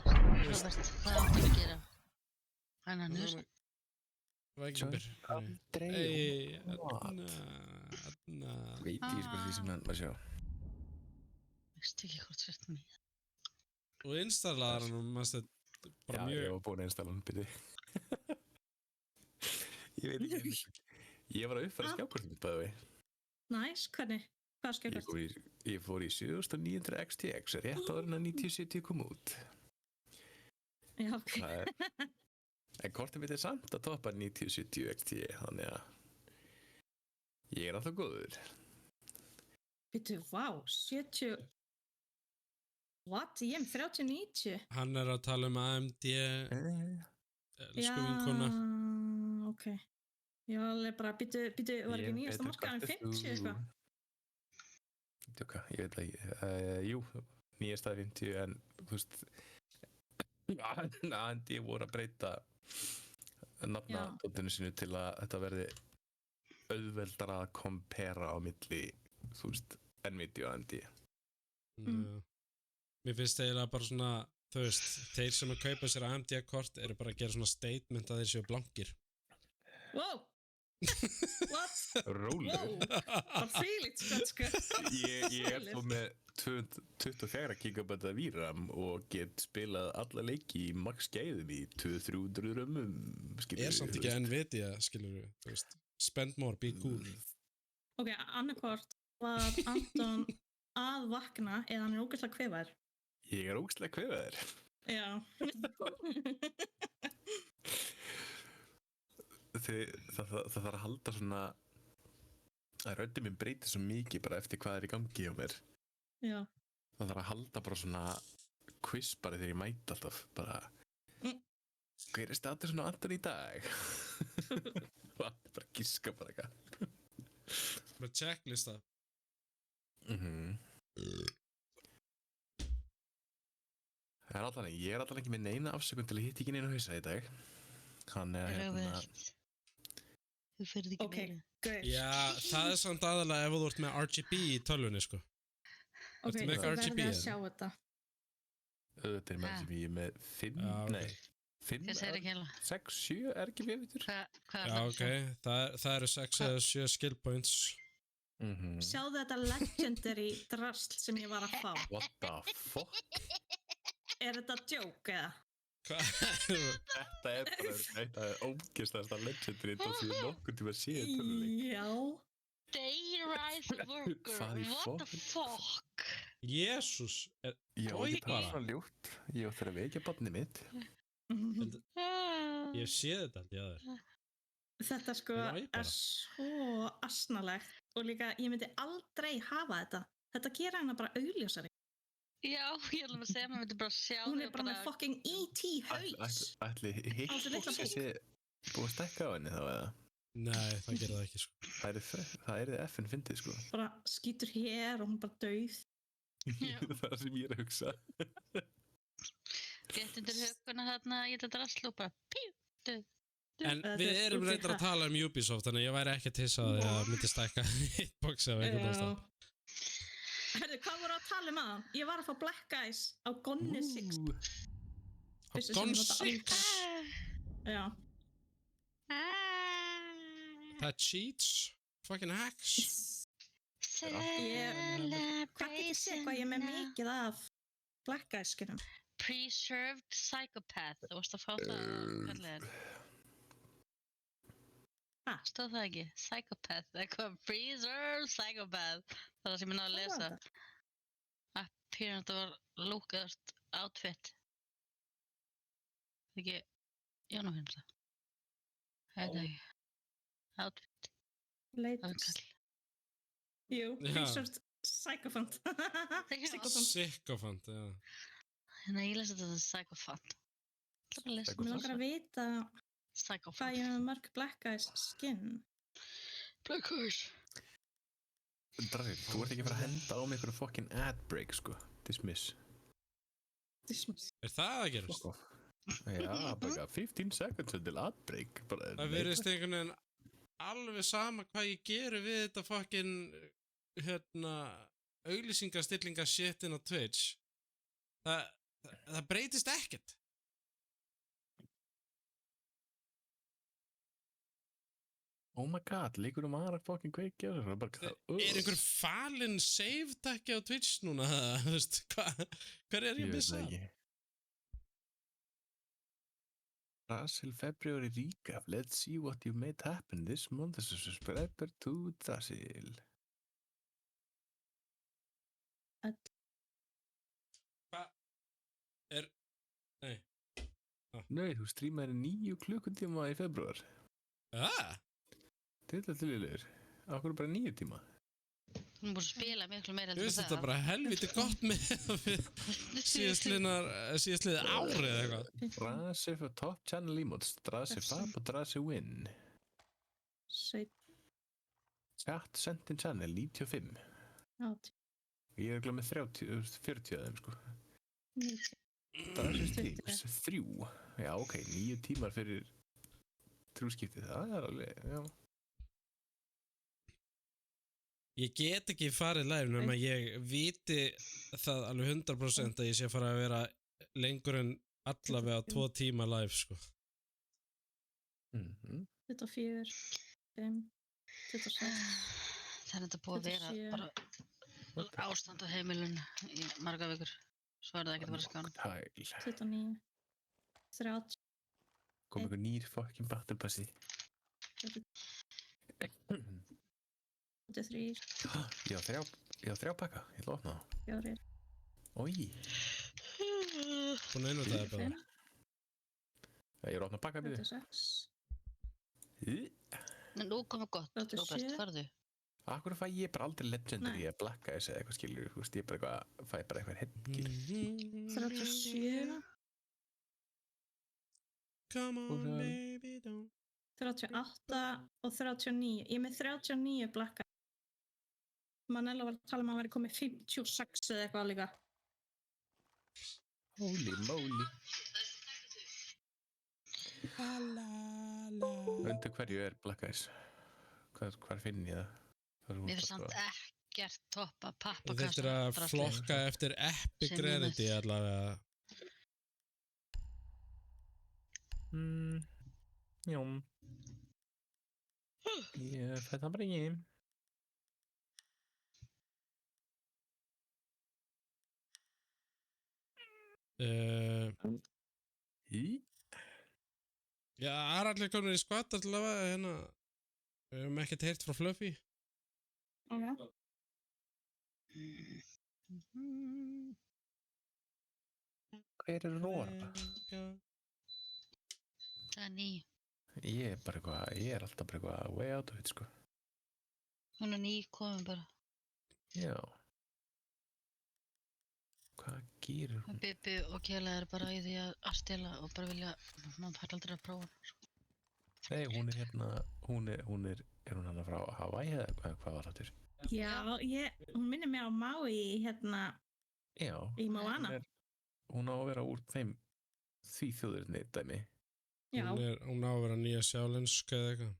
Robert, hvað áttu að gera? Hann að nusa. Viking Bear. Aldrei. Hey, What? Adna. Veit ég sko því sem hann var að sjá. Veist ekki hvort sért með. Og installaðar hann og maður stætt bara Já, ég mjög... var búinn að installa hann, byrju. Ég veit ekki. Ég var að uppfæra skjákortið mitt, bæði. Næs, hvernig? Hvað skjákort? Ég fór í 7900 XTX, rétt áður en að 9070 kom út. Já, ok. En kortið mitt samt að toppa 90-70 XT, þannig að ég alltaf góður. Býtu, vá, 70... What? Ég 30-90? Hann að tala AMD elsku vinkona. Ok. Ég var alveg bara, býtu, var ekki nýjasta markaðan 50 eitthvað? Djóka, ég veit ekki. Jú, nýjasta 50, en þú veist, AMD voru að breyta nafnadótinu sínu til að þetta verði auðveldara að kompera á milli, þú veist, Nvidia og AMD. Mér finnst eiginlega bara svona, þú veist, þeir sem að kaupa sér AMD-kort eru bara að gera svona statement að þeir séu blankir. Wow! What? Rólegur. Bara þvílíkt sko. Ég þó með 24 GB VRAM og get spilað alla leiki í max gæðum í 200-300 römmum. Samt ekki Nvidia, skilur við, þú veist. Spend more, be cool. Ok, annarkvort var Anton að vakna eða hann ógeðslega kvefaður. Ég ógeðslega kvefaður. Já. Það þarf að halda svona að röddin minn breytir svo mikið bara eftir hvað í gangi á mér. Já. Það þarf að halda bara svona quiz bara þegar ég mæti alltaf bara hver statusin á Anton í dag? Og allir bara giska bara eitthvað. Bara checklista. Það allan, ég allan ekki með neina afsökun til að hitta ekki neina hausa í dag. Hann Þú fyrir ekki meira. Good. Já, það samt aðalega ef þú ert með RGB í tölvunni, sko. Ok, Ertu með þú RGB verður að eða? sjá þetta. Auðvitað með RGB með 5, nei, 5, 6, 7 RGB vitur. Já, ok, það eru 6 eða 7 skill points. Sjáðu þetta legendary drasl sem ég var að fá. What the fuck? Er þetta joke eða? Þetta bara ógeðslegasta legendary þetta sem ég nokkuð tíma séð töluleik. Já. Dayrise Worker, what the fuck? Jésús, Já, ég bara svona ljótt. Ég átti að vekja barnið mitt. Ég sé þetta aldrei að þér. Þetta sko er svo asnalegt og líka ég myndi aldrei hafa þetta. Þetta gera hana bara augljósari. Já, ég ætlum að segja, maður myndi bara sjá Hún er bara með fucking E.T. haus. Ætli hitt fólk sé búið að stækka á henni þá eða? Nei, það gerir það ekki, sko. Það er F-in fyndið, sko. Bara skýtur hér og hún bara dauð. Það sem ég er að hugsa. Gett undir högguna þarna, ég þetta drasl og bara píu, döð. En við erum reyndar að tala Ubisoft, þannig ég væri ekki að tissa að það myndi stækka hitboxi af einhvern ástæð. Herðu, hvað voru að tala um aðan? Ég var að fá Black Eyes á Gone 6. Á Gone 6? Já. Það cheats? Fucking hacks? Hvað getur séð hvað ég er með mikið af Black Eyes, skilum? Preserved Psychopath, þú varst að fá það kallir. Stóð það ekki? Psychopath, eitthvað Preserved Psychopath. Það var sem ég náði að lesa. Appearance var lúkaðast outfit. Það ekki, ég var nú finnst það. Það er ekki. Outfit. Latest. Jú, Preserved Psychophant. Sycophant, já. Þannig að ég lesi þetta Psychophant. Mér langar að vita hvað ég með mörg Black Eyes skin. Black Eyes. Dragir, þú ert ekki að fara að henda á mig einhverju fucking ad break, sko. Dismiss. Er það að gerast? Já, bara 15 seconds until ad break. Það verðist einhvern veginn alveg sama hvað ég geru við þetta fucking auglýsingastillinga shitin á Twitch. Það breytist ekkert. Oh my god, líkur aðra fucking kveikja Er einhver falin save takki á Twitch núna? Þú veist, hvað er ég að missa? Drasil February recap. Let's see what you made happen this month. This is subscriber to Drasil. Hvað? Nei. Nei, þú streamaði 9 klukkutíma í febrúar. Þetta er tilílegur. Akkur bara 9 tíma. Hún er búin að spila miklu meira Ég veist þetta bara helviti gott með síðastliðið árið eða eitthvað. Drasi for top channel emotes. Drasi fab og drasi win. Chat sent in channel 95. Ég er með 40 af þeim sko. Drasi tips 3. Já, ok, 9 tímar fyrir trúskiptið. Það er alveg, já. Ég get ekki farið live nema ég viti það alveg 100% að ég sé að fara að vera lengur en allavega 2 tíma live sko. 24, 5, 26. Það er þetta búið að vera bara ástand á heimilinu í marga vikur. Svo er það ekkert að vera skána. 29, 30. Kom einhver nýr fucking battle passi. 23. Ég á 3 pakka, ég ætla að opna það. 4. Ói. Búin að einvita það bara. Ég er að opna pakka byrju. 26. Nú komið gott, Róbert, farðu. Akkur fæ ég bara aldrei legendary að blakka þessi eða eitthvað skilur, þú veist, ég bara fæ bara eitthvað headgear. 37. Come on baby don't. 38 og 39. Ég er með 39 blakka. Manella var að tala um að hann væri komið 56 eða eitthvað líka. Holy moly. Undir hverju er blakkaðis? Hvar finn ég það? Mér finnst samt ekkert toppa pappakassa. Þetta er að flokka eftir epic rarity allavega. Já. Ég fæ það bara ekki. Já, það er allir komin í skvatt allavega, hérna. Við hefum ekkert heyrt frá Fluffy. Hver er Róra? Það er ný. Ég er alltaf bara eitthvað way out of it, sko. Hún er ný komin bara. Já. Hvað gerir hún? Bibi og Kela er bara í því að stela og bara vilja, maður fær aldrei að prófa. Nei, hún er hérna, er hún hann frá Hawaii eða hvað var það til? Já, hún minnir mig á Maui hérna í Moana. Hún á að vera úr því þjóðurinni dæmi. Já. Hún á að vera nýja sjálensk eða eitthvað.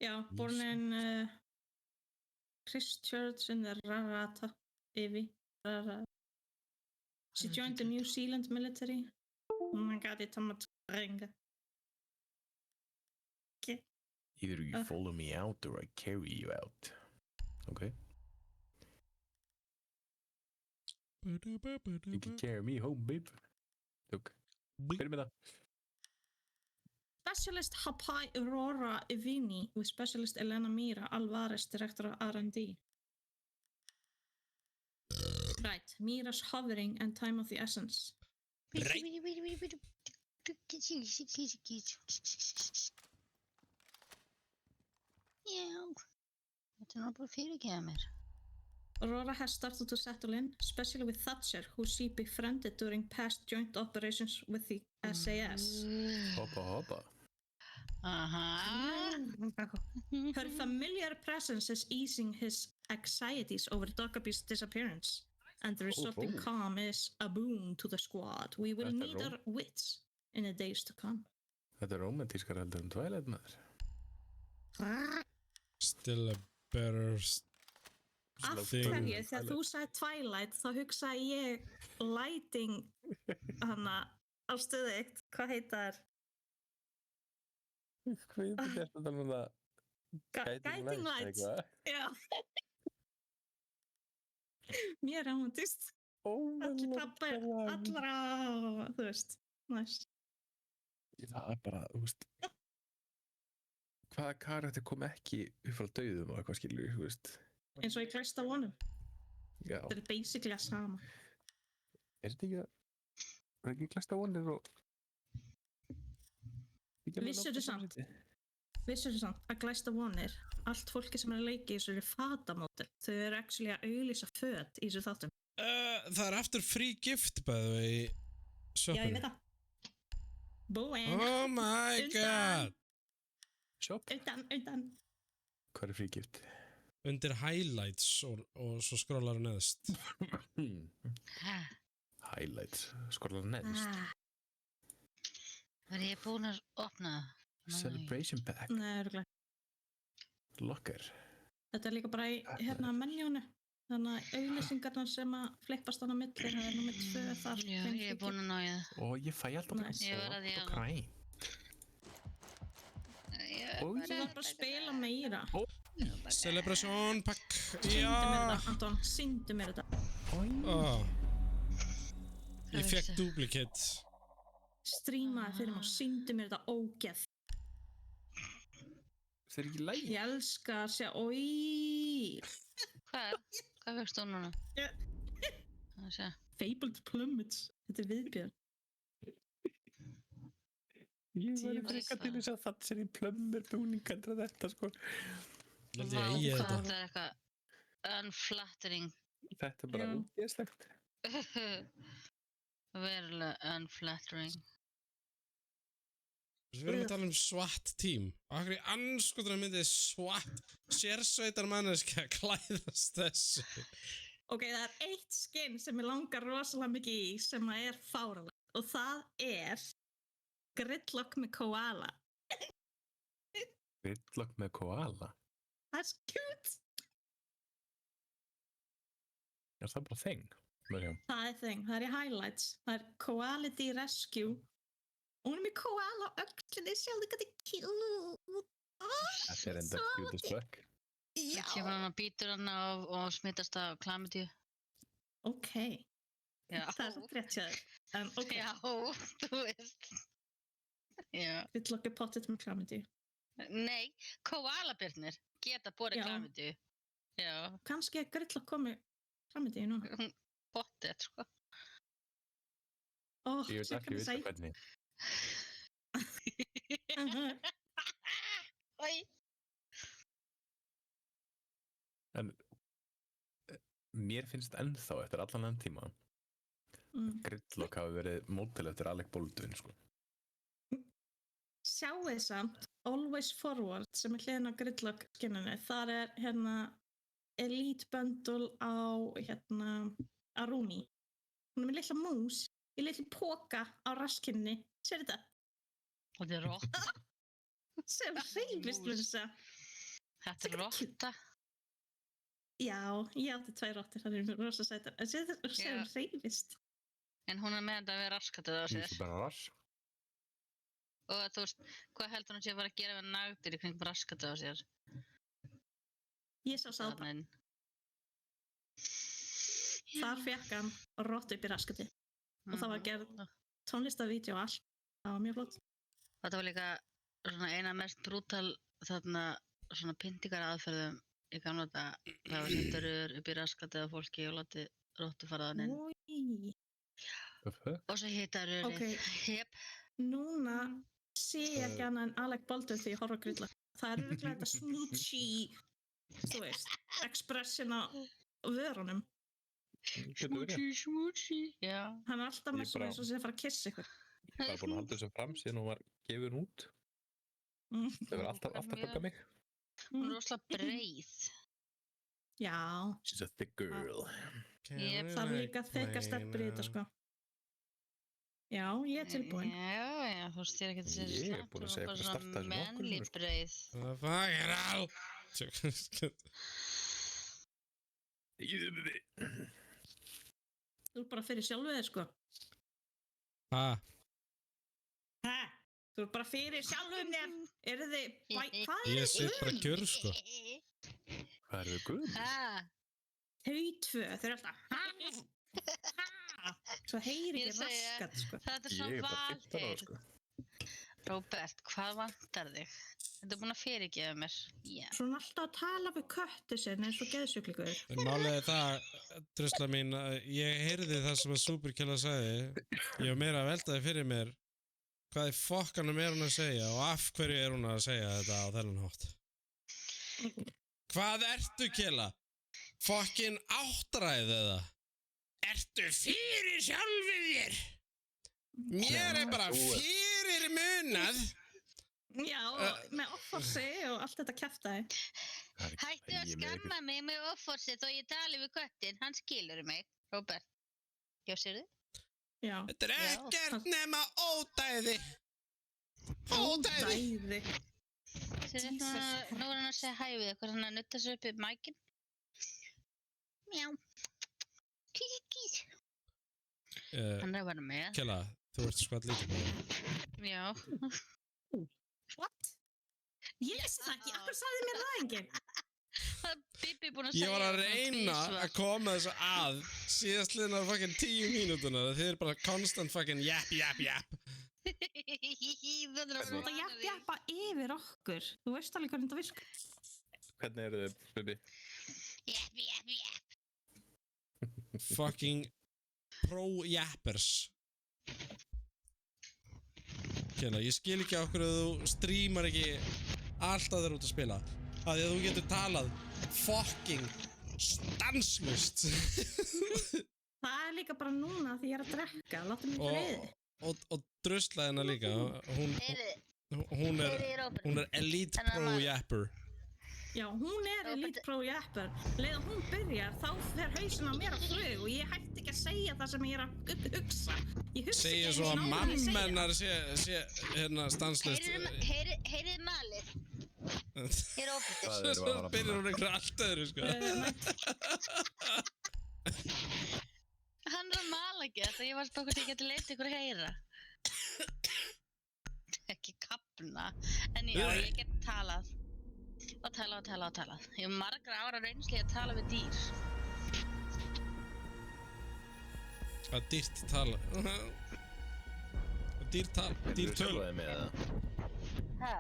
Já, born in Christchurch in the Rarata Ivy. She joined the New Zealand military. Oh my god, it's a ringa. Either you follow me out or I carry you out. Okay. You can carry me home, babe. Look. Hver með það? Specialist Hapai Aurora Ivini with Specialist Elena Mira Alvarez, Director of R&D. Right, Mira's hovering and time of the essence. Right. Já, þetta er náttúrulega fyrirgeða mér. Aurora has started to settle in, especially with Thatcher, who she befriended during past joint operations with the SAS. Hoppa. Her familiar presence is easing his anxieties over Dockerby's disappearance, and the resulting calm is a boon to the squad. We will need our wits in the days to come. Þetta er romantískar heldur Twilight maður. Still a better Af hverju, þegar þú sagði Twilight þá hugsaði ég lighting hana á stöðu 1, hvað heita þær? Hvað er þetta um það? Guiding Lights. Já. Mér romantist. Allir pappar, allra, þú veist, næst. Það er bara, þú veist, hvaða karakter kom ekki upp frá dauðum og eitthvað skilur, þú veist. Eins og ég glæst á honum. Já. Þetta er basically að sama. Er þetta ekki að, er ekki glæst á honum og Vissirðu samt að glæsta vonir, allt fólki sem er að leika í þessu eru fatamódel. Þau eru actually að auglýsa föt í þessu þáttum. Það er aftur free gift bæðu í Já, ég veit það. Búinn. Oh my god. Shop. Undan. Hvað er frígift? Undir highlights og svo skrólar neðst. Highlights, skrólar neðst. Var ég búinn að opna það? Celebration pack. Nei, örugglega. Locker. Þetta er líka bara í menjónu. Þannig að auglýsingarnar sem að flippast á milli, það er númer 2 þar. Já, ég er búinn að ná í það. Og ég fæ alltaf Nice. Ég var að því og græn. Þú þarf bara að spila meira. Celebration pack. Sýndu mér þetta, Anton. Sýndu mér þetta. Ég fekk duplicate. Strímaði fyrir mig og sýndu mér þetta ógeð. Það er ekki lægi. Ég elska að sjá, oi. Hvað fegst þú núna? Það sé. Fabled Plummets. Þetta er viðbjörn. Ég var frekar til þess að það sér í plömmur búningar þetta sko. Þetta er eitthvað unflattering. Þetta er bara útgeðslegt. Verulega unflattering. Við erum að tala SWAT team. Akkur í anskotunum myndið SWAT sérsveitar manneskja klæðast þessu. Ok, það er eitt skinn sem ég langar rosalega mikið í sem að er fáránlegt og það er Gridlock með koala. Gridlock með koala? That's cute! Já, það er bara þeng. Það er þeng, það er í highlights. Það er Koality Rescue. Hún er með koala á öxlinni, sjáðu hvað þetta er cute. Þetta er enda cute as fuck. Já. Það kemur hann og býtur hann og smittast af klamydíu. Ok. Já. Það er svo rétt hjá þér. En ok. Já, þú veist. Já. Gridlock er pottet með klamydíu. Nei, koalabirnir geta borið klamydíu. Já. Kannski er Gridlock komið klamydíu núna. Pottet, sko. Ég veit ekki hvernig. En mér finnst ennþá eftir allan enn tíma Gridlock hafi verið mótel eftir Alec Baldwin sko. Sjáu þið samt Always Forward sem er hliðin á Gridlock skinninu. Þar er hérna Elite Bundle á hérna Aruni. Hún er með litla mús í litlu póka á raskinni. Sér þetta? Og þetta er rotta. Sem hreyfist með þessa. Þetta er rotta. Já, ég átti 2 rottir, það er rosa sætar. En sér þetta sem hreyfist. En hún er með þetta við raskatið á sér. Hún er bara rass. Og þú veist, hvað heldur hún sé að fara að gera við nagdir í kringum raskatið á sér? Ég sá sápa. Þar fekk hann rott upp í raskatið. Og það var gerð tónlistavídeó og allt. Það var mjög flott. Þetta var líka svona eina mest brútal þarna svona pyntingar aðferðum í gamla þetta. Það var settur upp í raskatið á fólki og látið róttu faraðan inn. Úi. Og svo hitar rörið. Ok, núna sé ég ekki annað en Alec Baldwin því ég horfa á Gridlock. Það er virkilega þetta smoochy, þú veist, expression á vörunum. Smoochie, já. Hann er alltaf með svona eins og sé að fara að kissa ykkur. Ég var búin að halda þessu fram síðan hún var gefin út. Það verður alltaf böggað mig. Hún er rosalega breið. Já. She's a thick girl. Það er líka þykka steppur í þetta, sko. Já, ég er tilbúin. Já, þú veist, ég er ekki að segja Ég er búin að segja hvað starta þessu nokkur. Menli breið. Fuck it all! Þú er bara fyrir sjálfu þér, sko. Þú er bara fyrir sjálfu þér. Eru þið... Hvað er þið? Ég sé bara kjör, sko. Hvað eru þið guð? Þau 2, þau eru alltaf... Svo heyri ekki raskat, sko. Þetta er svona valheir. Róbert, hvað vantar þig? Þetta er búin að fyrirgefa mér. Svona alltaf að tala við köttu sinni eins og geðsjúklingur. En málið er það, drusla mín, ég heyrði það sem að Superkilla sagði. Ég var meira að velta þig fyrir mér. Hvað í fokkanum er hún að segja og af hverju er hún að segja þetta á þennan hátt? Hvað ertu, Kela? Fokkin áttræð eða? Ertu fyrir sjálfið þér? Mér er bara fyrir munað. Já, með offorsi og allt þetta kjaftaði. Hættu að skamma mig með offorsi þó ég tali við köttin. Hann skilur mig, Róbert. Já, sérðu? Já. Þetta er ekkert nema ódæði. Ódæði. Sérðu, nú er hann að segja hæ við eitthvað, hann að nutta sér upp í mækinn. Mjá. Kís. Hann er að vera með. Kela, þú ert skvað lítið með það. Já. What? Ég vissi það ekki, akkur sagði mér það enginn? Bibi búin að segja Ég var að reyna að koma þessu að síðastliðnar fucking 10 mínútunar. Þið er bara constant fucking japp. Þú ert að jappa yfir okkur. Þú veist alveg hvernig þetta virkar. Hvernig eru þið, Bibi? Japp. Fucking pro-jappers. Kela, ég skil ekki á okkur að þú streamar ekki alltaf þegar út að spila. Af því að þú getur talað fucking stanslaust. Það er líka bara núna því ég er að drekka. Láttu mig friði. Og druslaðina líka. Hún er elite pro-japper. Já, hún er elite pro-japper. Leið hún byrjar, þá fer hausinn á mér á flug og ég hætti ekki að segja það sem ég er að hugsa. Segir svo að mamma hennar sé hérna stanslaust. Heyrið malið. Hér ofið. Svo byrjar hún einhverju allt öðru, sko. Hann er að mala ekki þetta, ég var spáð hvort ég geti leitt ykkur að heyra. Ekki kapna, en já, ég get talað. Og talað. Ég hef margra ára reynsli að tala við dýr. Hvað dýrt tala? Dýr töl. Hæ?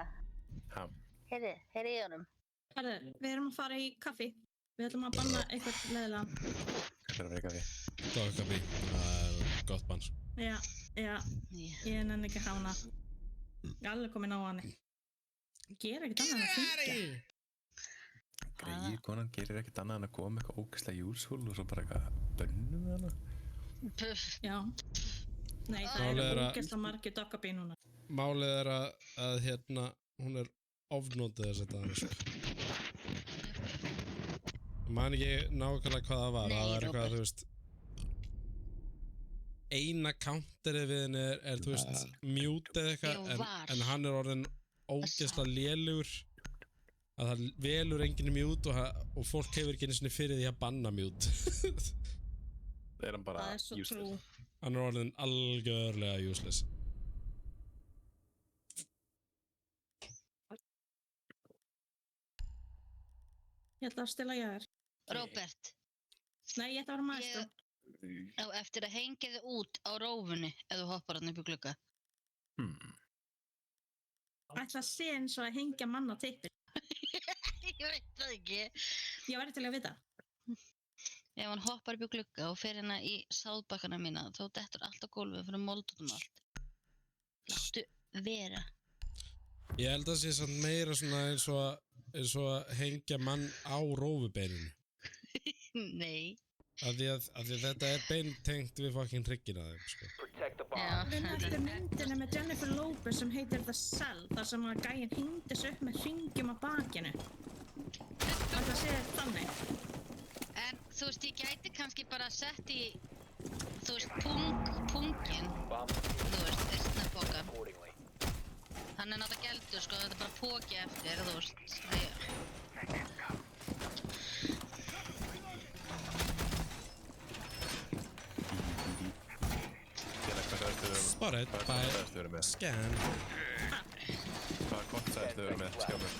Heyri í honum. Herðu, við erum að fara í kaffi. Við ætlum að banna eitthvað leðilega. Hvað er að vera í kaffi? Dogkaffi, það er gott bann. Já, ég nenni ekki að hána. Ég er alveg komin á hann. Gerir ekkert annað en að fylgja. Greið, konan gerir ekkert annað en að koma eitthvað ógeðslega useful og svo bara eitthvað bönnum við hana. Já. Nei, það eru ógeðslega margir doggabí núna. Málið er að hérna, hún er ofnótið þess að það, sko. Ég man ekki nákvæmlega hvað það var. Það var eitthvað, þú veist, eina counterið við henni er, þú veist, mute eða eitthvað, en hann er orðinn ógeðslega lélugur að það velur enginn mute og fólk hefur ekki einu sinni fyrir því að banna mute. Það er hann bara useless. Hann er orðinn algjörlega useless. Ég ætla að stila ég þér. Róbert. Nei, ég ætla að vera maestro. Á eftir að hengja þig út á rófunni ef þú hoppar hann upp í glugga. Ætla að sé eins og að hengja mann á tippi. Ég veit það ekki. Ég væri til að vita. Ef hann hoppar upp í glugga og fer hérna í sáðbakkana mína, þá dettur allt á gólfið fyrir moldum allt. Láttu vera. Ég held að sé samt meira svona eins og að hengja mann á rófubeininu. Nei. Af því að þetta er beintengt við fucking hryggina þeim, sko. Við eftir myndinu með Jennifer Lopez sem heitir The Cell, þar sem að gæinn hengdi sig upp með hringjum á bakinu. Það sé þannig. En þú veist, ég gæti kannski bara sett í, þú veist, pungin, þú veist, eistnapokan. Hann er náttúrulega geldur, sko, þetta er bara póki eftir, þú veist. Spotted by scan. Hvaða kort sagðist þau verið með skjáfum?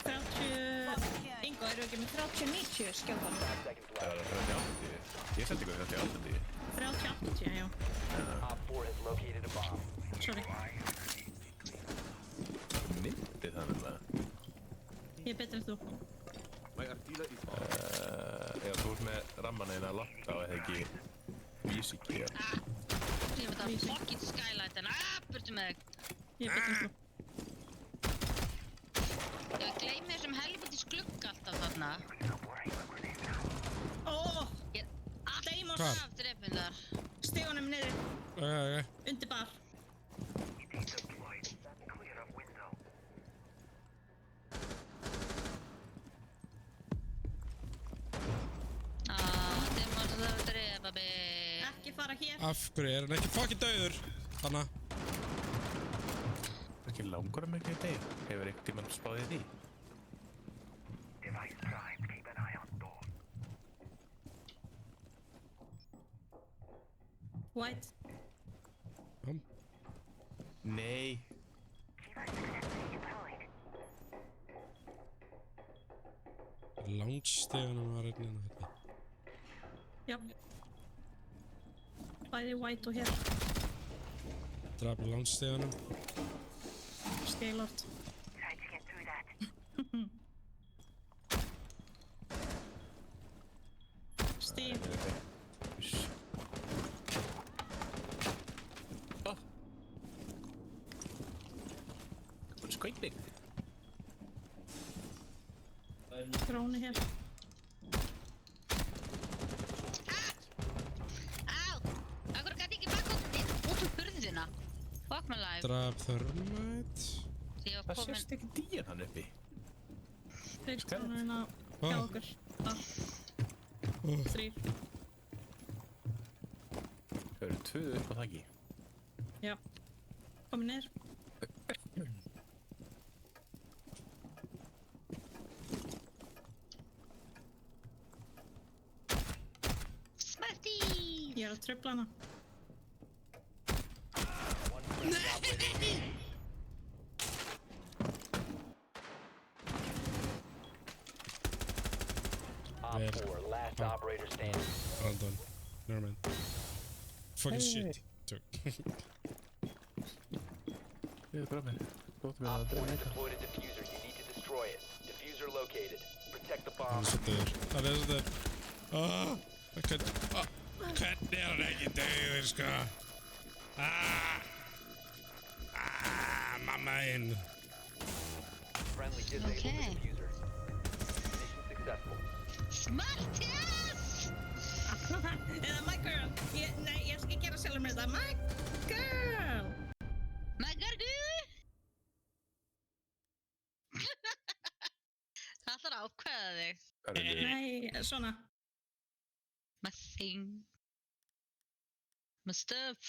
30... Ingo, eru ekki með 30-90 skjáfum? Það var 30-80. Ég sendi ykkur 30-80. 30-80, já. Sorry. Myndi það nefnilega. Ég er betri en þú. Já, þú ert með ramman eina að lotta og eða ekki music hér. Ég veit að fucking skylight en burtu með þig. Ég er betur Ég gleymi þessum helvítis glugga alltaf þarna. Ó, Ég er Deimos. alltaf drepinn þar. Stigunum niður, Ok. undir bar. Deimos þarf að drepa mig. Ekki fara hér. Af hverju er hann ekki fucking dauður? Þannig. Ekki langur að mikið í deg. Hefur einhvern tímann spáðið því? White. Nei. Lounge-stegunum var einnig hérna. Já. Bæði white og hér. Drap í lounge-stegunum. Skeilort. Stíg. Hún skaut mig. Dróni hér. Á! Akkur gæti ekki baka út hurðina. Fuck my life. Drap thermite. Því ég var Það komin... sést ekki dýjan hann uppi. Þeir drónurinn á hjá okkur. Þrír. Það eru 2 upp á þakki. Já. Komið niður. Smarty! Ég er að tröfla hana. Op 4, last operator standing. Brandon. Nevermind. Fucking shit. Tök. Ég er bara með. Góttum við Op að 4 drefa has eitthvað. deployed a diffuser. You need to destroy it. Diffuser located. Protect the Hann bomb. er svo dauður. Hann er svo dauður. Hvernig er hann ekki dauður, sko? Mamma inn. Friendly disabled the Okay. diffuser. Mission successful. Smarties! Eða my girl. Nei, ég skal gera sjálfur með þetta. My girl. Maggargu! Það ætlar að ákveða þig. Hvað er það? Nei, svona. My thing. My stuff.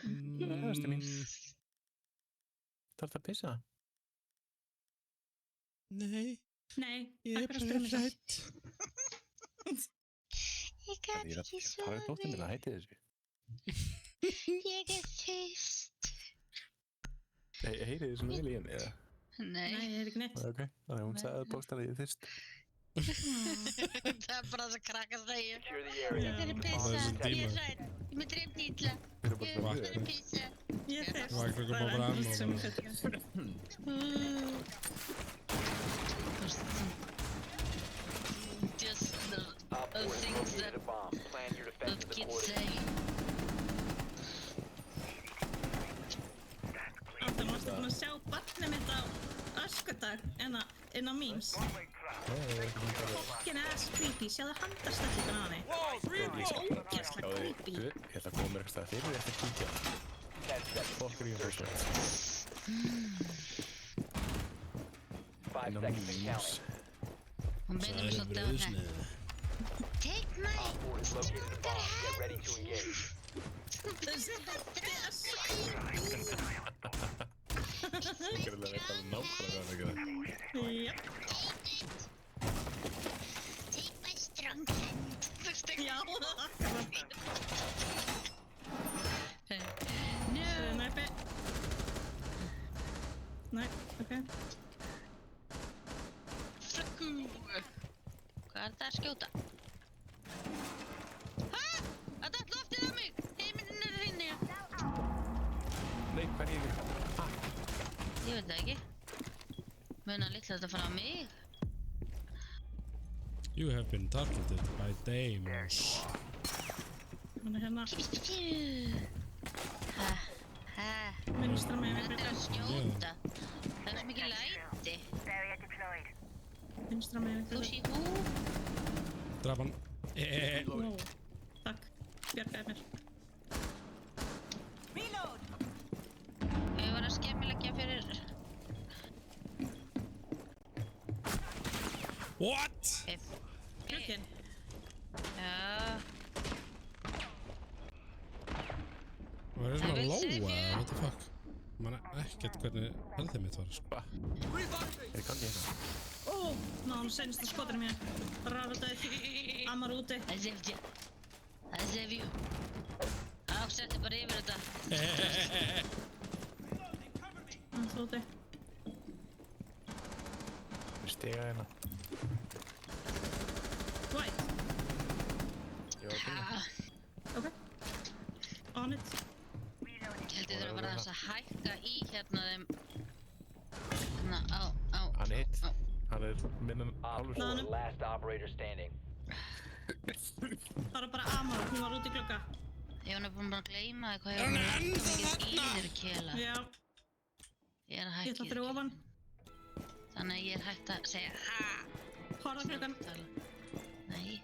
Æstu mín. Þarf það að pissa? Nei, Nei, ég takk fyrir að spyrja mig það. Ég Ég gat er ekki að tala í dóttir minna, hætti þessu. Ég er þyst. Heyrið þið svona vel í henni, eða? Nei, Nei. ég er ekki neitt. Ok, þannig að hún sagði bókstæðan að ég er þyrst. Það er bara það krakka segja. Secure the area. Ég er að pissa. Ég er hrædd. Ég er með dreifn ítla. Við erum bara Ég svona er að pissa. Ég er þess. Vakna ykkur bara fram og sem bara- fyrir. Just Op 4 the has things located that a bomb. Plan your defense kids accordingly. say. Áttu, mástu búin að sjá barnið mitt á öskudag inn á memes. Fucking ass creepy, sjáðu handarstæklingun á henni. Ógeðslega creepy. Ég ætla að koma mér eitthvað stað fyrir eftir kýtja. 10 seconds. Fokkur ég að fórslega. 5 seconds and counting. Hún beinir mér svolítið á henni. Take my... Op 4 has located a bomb. Get ready to engage. Ég er alveg eitthvað nákvæmlega að gera. Jep, Take my strong hand. já, akkurat. No. Nei, nei, ok. Frökku. Hvað er það að skjóta? Hæ? Það datt loftið á mig. Heiminn er inni. Nei, hvað er ég? Ég veit það ekki. Muna litla þetta fara á mig. You have been targeted by Deimos. Hann er hérna. Vinstra megin Þetta er að skjóta. Það er svo mikið læti. Vinstra megin Þú sé hú. Draf hann. Wow, takk, bjargaði mér. Ég var að skemmileggja fyrir... What? Glugginn. Já. Það er svona Það vil lóa, segja. what the fuck? Man ekkert hvernig heldið mitt var, sko. Ég kann ekki hérna. Ó, náðu sensta skotinu mér. Rafadauð, Ammar úti. Það sefði ég. Það sefði ég. Setti bara yfir þetta. Hann úti. Við stiga hérna. White. Ok. On it. Ég held ég þurfa bara þess að hækka í hérna þeim. Hérna á. Hann er hitt. Hann er minna Op 4, last operator standing. Það var bara Ammar, hún var úti í glugga. Ég var nefnilega að gleyma því hvað ég var mikið í þér kela. Já, Ég er að ég hækka ætla fyrir ofan. Þannig að ég er hægt að segja ha. Horfa á gluggan. Nei.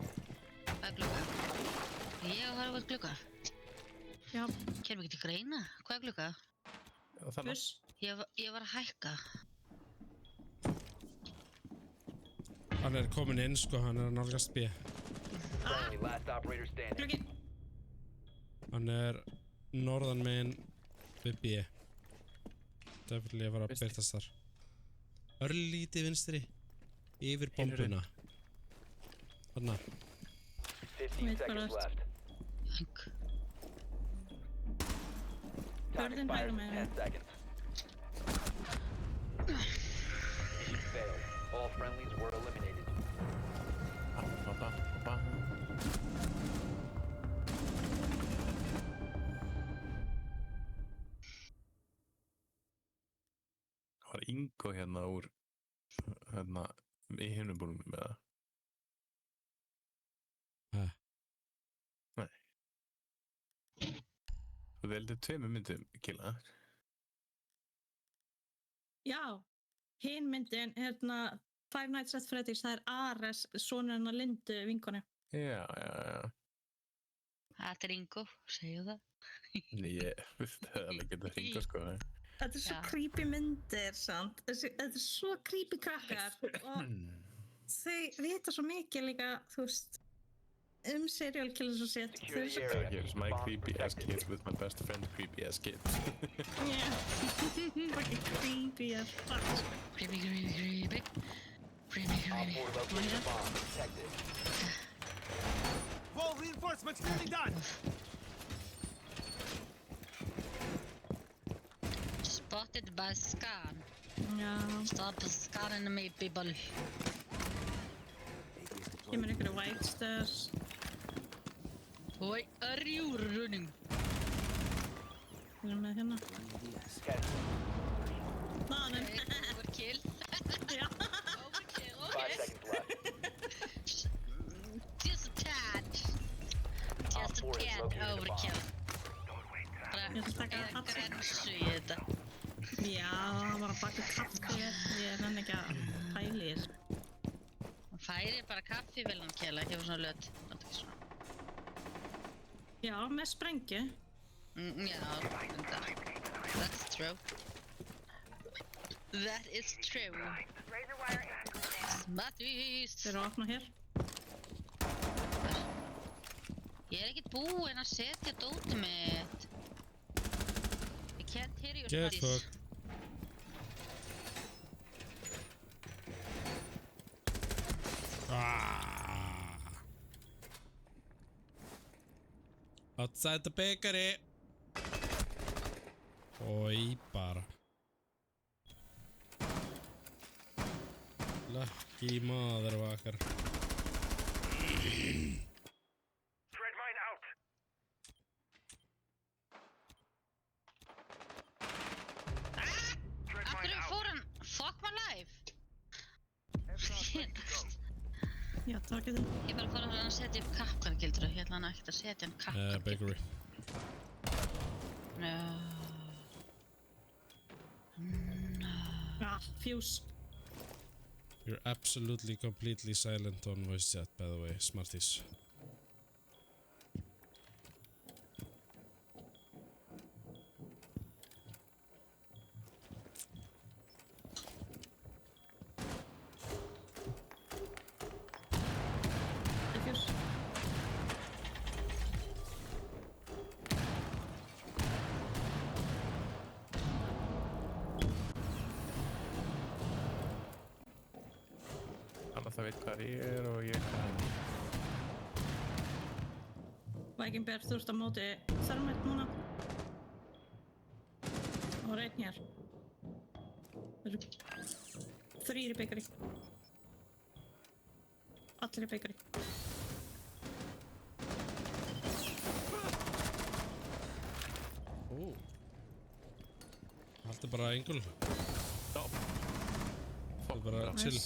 Hvað er glugga? Ég að horfa á glugga. Já, Kemur ekki til greina. Hvað er glugga? Þannig. buss. Ég var að hækka. Hann er komin inn, sko, hann er að nálgast B. Friendly, last operator standing. Gluggi. Hann er norðan megin við B. Definitely að fara að byrtast þar. Örlítið vinstri. Yfir bombuna. Þarna. 15 seconds left. Heng. Time Hurðin expires hægra in megin. 10 seconds. You failed. All friendlies were eliminated. Það var Ingo hérna úr hérna í hinum búinum með það. Hæ? Nei. Þú veldi 2 myndum, Killa. Já, hin myndin, hérna, Five Nights at Freddy's, það er Ares, sonur hennar Lindu, vinkonu. Já. Þetta er Ingo, segju það. Ég veist það alveg getur hringa, sko. Þetta er svo Já. creepy myndir, sant? Þetta er svo creepy krakkar og þau vita svo mikið líka, þú veist, serial killers og shit. Þau eru svo Here's my creepy ass kid with my best friend creepy ass kid. yeah. Fucking creepy as fuck. Creepy. Op 4 located the bomb. Protect it. Wall reinforcements nearly done. Spotted by scan. Já, Stop scanning me, people. kemur ykkur í White Stairs. Why are you running? Við erum með hérna. Náðan. Overkill. Já. Overkill, 5 okay. seconds left. Just a tad. Just a Op 4 is tad located the overkill. Ég ætla að taka það. Grensu í þetta. Já, það var að baka kaffi. Ég nenni ekki að pæli í þessu. Hann færi bara kaffi vel hann kela, ekki var svona löt. Já, með sprengju. Já, reyndar. That's true. That is true. Smattís. Þeir eru að opna hér. Ég er ekkert búinn að setja dótið mitt. Ég can't hear you, Get Smattís. fucked. Outside the bakery. Oj, bara. Lucky motherfucker. Thread mine out. Thread Af mine hverju out. fór hann? Fuck my life. Já, takk þið. Ég bara fór að setja upp kappkvæðgildur og ég ætla hann ekkert að setja hann kappkvæðgildur. Bakery. No. Fuse. You're absolutely completely silent on voice chat, by the way, Smarties. Fuse. Annað það veit hvað ég og ég kann. Viking Bear, þú ert á móti Thermite núna. Og einn hér. Það eru 3 í bakery. Allir í bakery. Haltu bara engul. Stopp. Það er bara chill.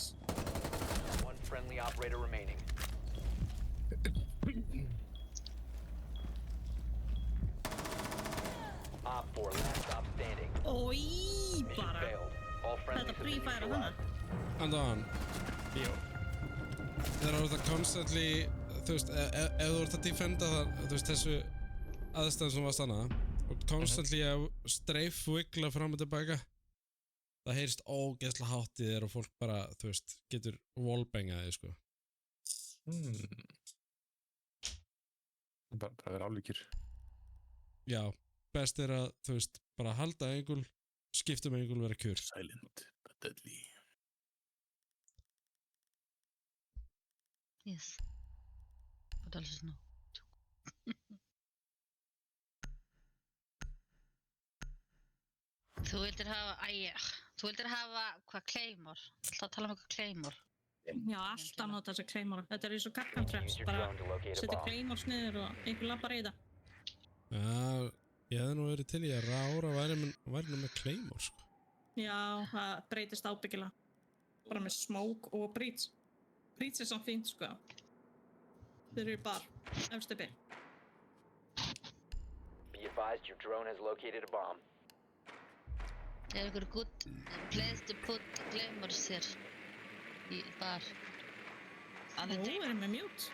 One friendly operator remaining. Op 4, last stop standing. Oj, Mission bara. failed. All friendlies Þetta have been pre-fire hana. neutralized. Andan, Jó. þegar þú ert að constantly, þú veist, ef þú ert að defenda það, þú veist, þessu aðstæðum sem var stanna og constantly að streif-wiggla fram og tilbaka, það heyrst ógeðslega hátt í þér og fólk bara, þú veist, getur wallbangaði, sko. Bara vera álíkir. Já, best er að, þú veist, bara halda engul, skipta með engul, vera kjur. Silent but deadly. Yes. What else is no? Þú vildir hafa, hvað, Claymore? Alltaf að tala um eitthvað Claymore. Já, alltaf nota þessa Claymore. Þetta er eins og Capcom Traps, bara setja Claymore sniður og einhver labbar í það. Já, ég hefði nú verið til í að Rára væri nú með Claymore, sko. Já, það breytist ábyggilega. Bara með smoke og breach. Breach er samt fínt, sko. Þeir eru bara, efstu byr. Be advised, your drone has located a bomb. Er einhver good place to put Claymores hér í bar? Ó, erum við mute?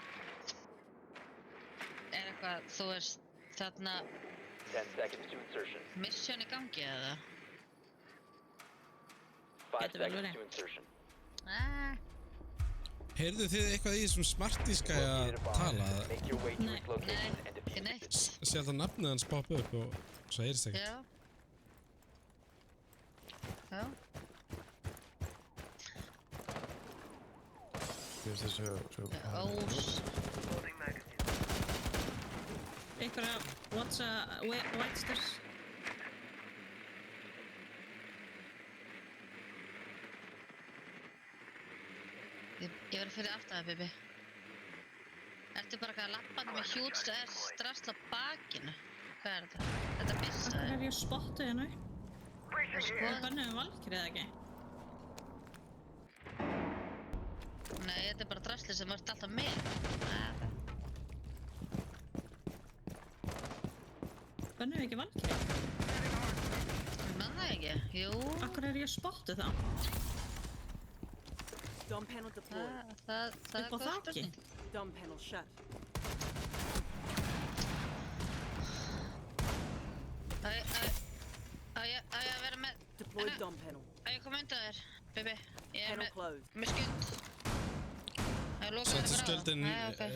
Er eitthvað, þú veist, þarna 10 seconds to insertion. mission í gangi eða? 5 Getur vel seconds verið. to insertion. Heyrðu þið eitthvað í þessum Smarties-gæja að Located a bomb. tala? Make your way to Nei. its location and Ekki defuse it. neitt. Sé alltaf nafnið hans poppa upp og svo heyrist ekkert. Já. Já. Þú veist þessu... Ós. Einhverja Whitesters? Ég verður fyrir aftan það, Bibi. Ertu bara eitthvað lappandi með hjút strasl á bakinu? Hvað er þetta? Þetta bissa Akkur þig. hef ég spottið hérna upp? Það Skoða. bannum Valkyrie eða ekki? Nei, þetta er bara draslið sem ert alltaf með. Bannum við ekki Valkyrie? Ég man það ekki. Jú. Akkur hef ég spottið það? Dumb panel deployed. Það er Upp á góð þaki? spurning. Dumb panel shut. Á ég að vera með... Deploy dumb panel. Á ég koma undan þér, Bibi. Ég er Panel closed. með skjöld. Það er lokað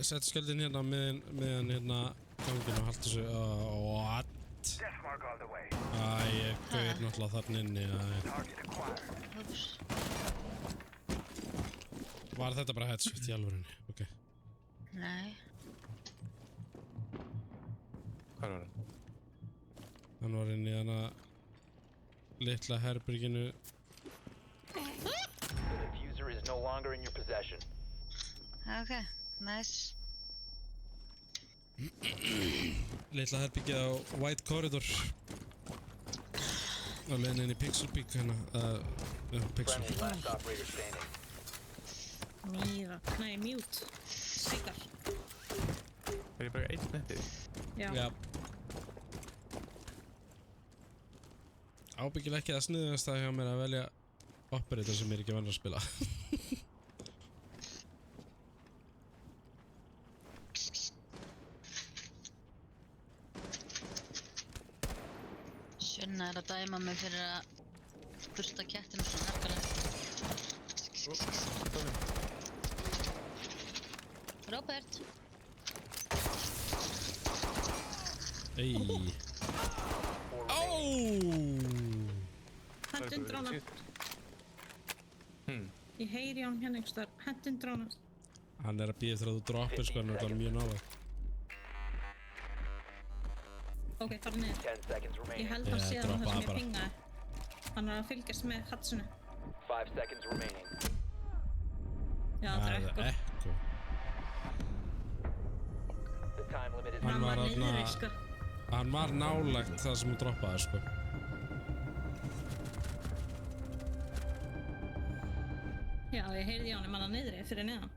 Settu skjöldin hérna meðan hérna ganginu og haltu þessu... What? Death mark all the way. Ég gauð náttúrulega þarna inni. Target acquired. Úps. Var þetta bara headshot í alvörunni? Ok. Nei. Hvað var hann? Hann var inn í hana litla herbyrginu. The diffuser is no longer in your possession. Ok, nice. Litla herbyggið á White Corridor. Á leiðin inn í Pixel Peak hérna. Pixel Friendly Peak. last operator standing. Mýra. Nei, mute. Seikar. Er ég bara einn netti? Já. Já. ábyggilega ekki það sniðugasta hjá mér að velja operator sem ég er ekki vanur að spila. Sunna er að dæma mig fyrir að bursta kettinu svona harkalega. Robert! Ei. Ó! Hendun dróna. Ég heyri á hann hérna einhvers staðar. Hendun dróna. Hann er að bíða eftir að þú droppir sko, hann er bara mjög nálægt. Ok, fara niður. 10 seconds Ég remaining. held að sé það droppaði sem ég bara. pingaði. Hann er að fylgjast með Hatsunu. 5 seconds remaining. Já, það er ekko. Ekko. The time limit is Hann Hann var var niðri, þarna- sko. Hann var nálægt það sem hún droppaði sko. Já, ég heyrði á hann manna niðri fyrir neðan.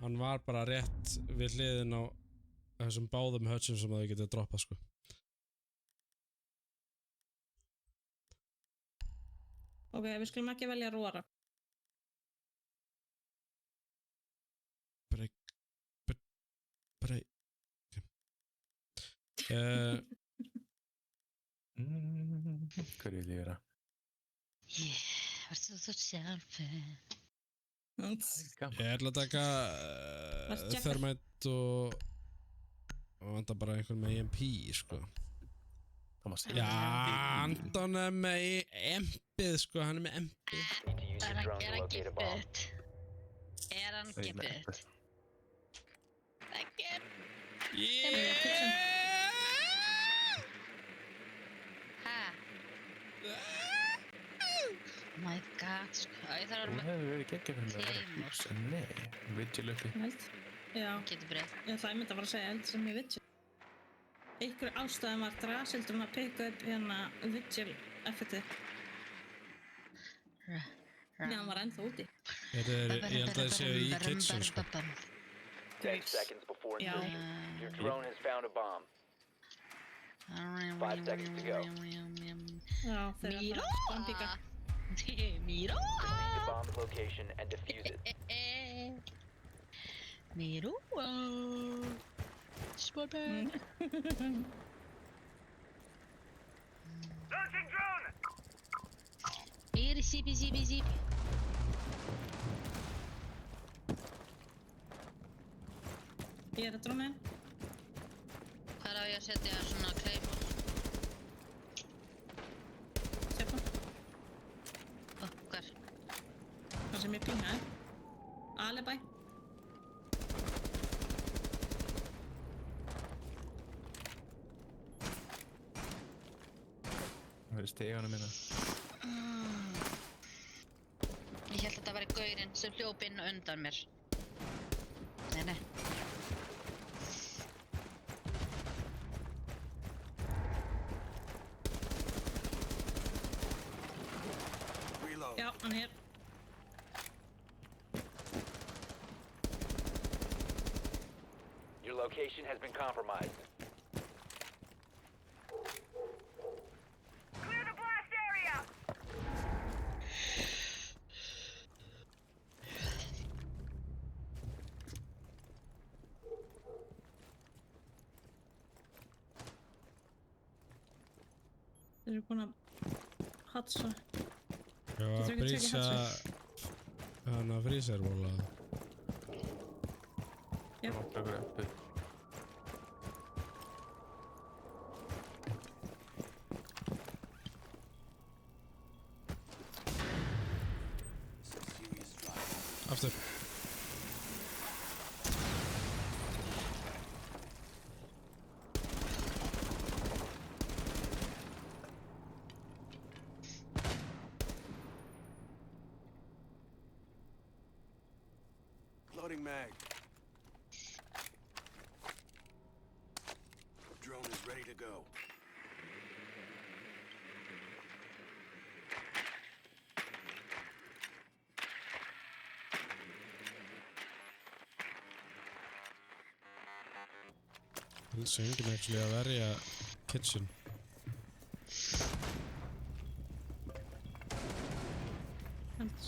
Hann var bara rétt við hliðin á þessum báðum hötsum sem þau getið droppað sko. Ok, við skulum ekki velja Róra. Break. Hverju þið vera? Verður þú sjálfur? Ég ætla að taka Varstu tjekka? Thermite og vantar bara einhvern með EMP sko. Thomas. Já, Anton er með EMP-ið sko, hann er með EMP. need to use Er your hann drone to locate a bomb. gibbet? Er hann gibbet? Ekki. Yeah! Ha? Oh my god, sko. Ég þarf að Hún vera hefði verið geggjað fyrir mig að vera Claymore. plus, en nei, Vigil uppi. Held. Já, getur breytt. ég ætlaði einmitt að fara að segja held sem ég vitsi. Einhver ástæðum var Drasildur að peka upp hérna Vigil effektið. Nei, hann var ennþá úti. Ég held að það séu í kitchen sko. 10 seconds before Já. insertion. Your drone has found a bomb. 5 seconds to go. Já, þeir eru Míró! að fara að píka. Míró! Proceed to bomb's location and defuse it. Míró! Spotted! Launching drone! Here, zip. Ég er að dróna. Hvað á ég að setja svona Claymore? Sérna. Hvar? Það sem ég pingaði. Alibi. Það verið steganum minna. Ég held að þetta væri gaurinn sem hljóp inn og undan mér. Nei. Já, hann er. Your location has been compromised. Clear the blast area! Þeir eru búin að hatsa. Ég var að Geturðu ekki brísa tekið hann að fríservóla. Já. Það var bara uppi. Aftur. Loading mag. Drone is ready to go. Hann söngum actually að verja kitchen.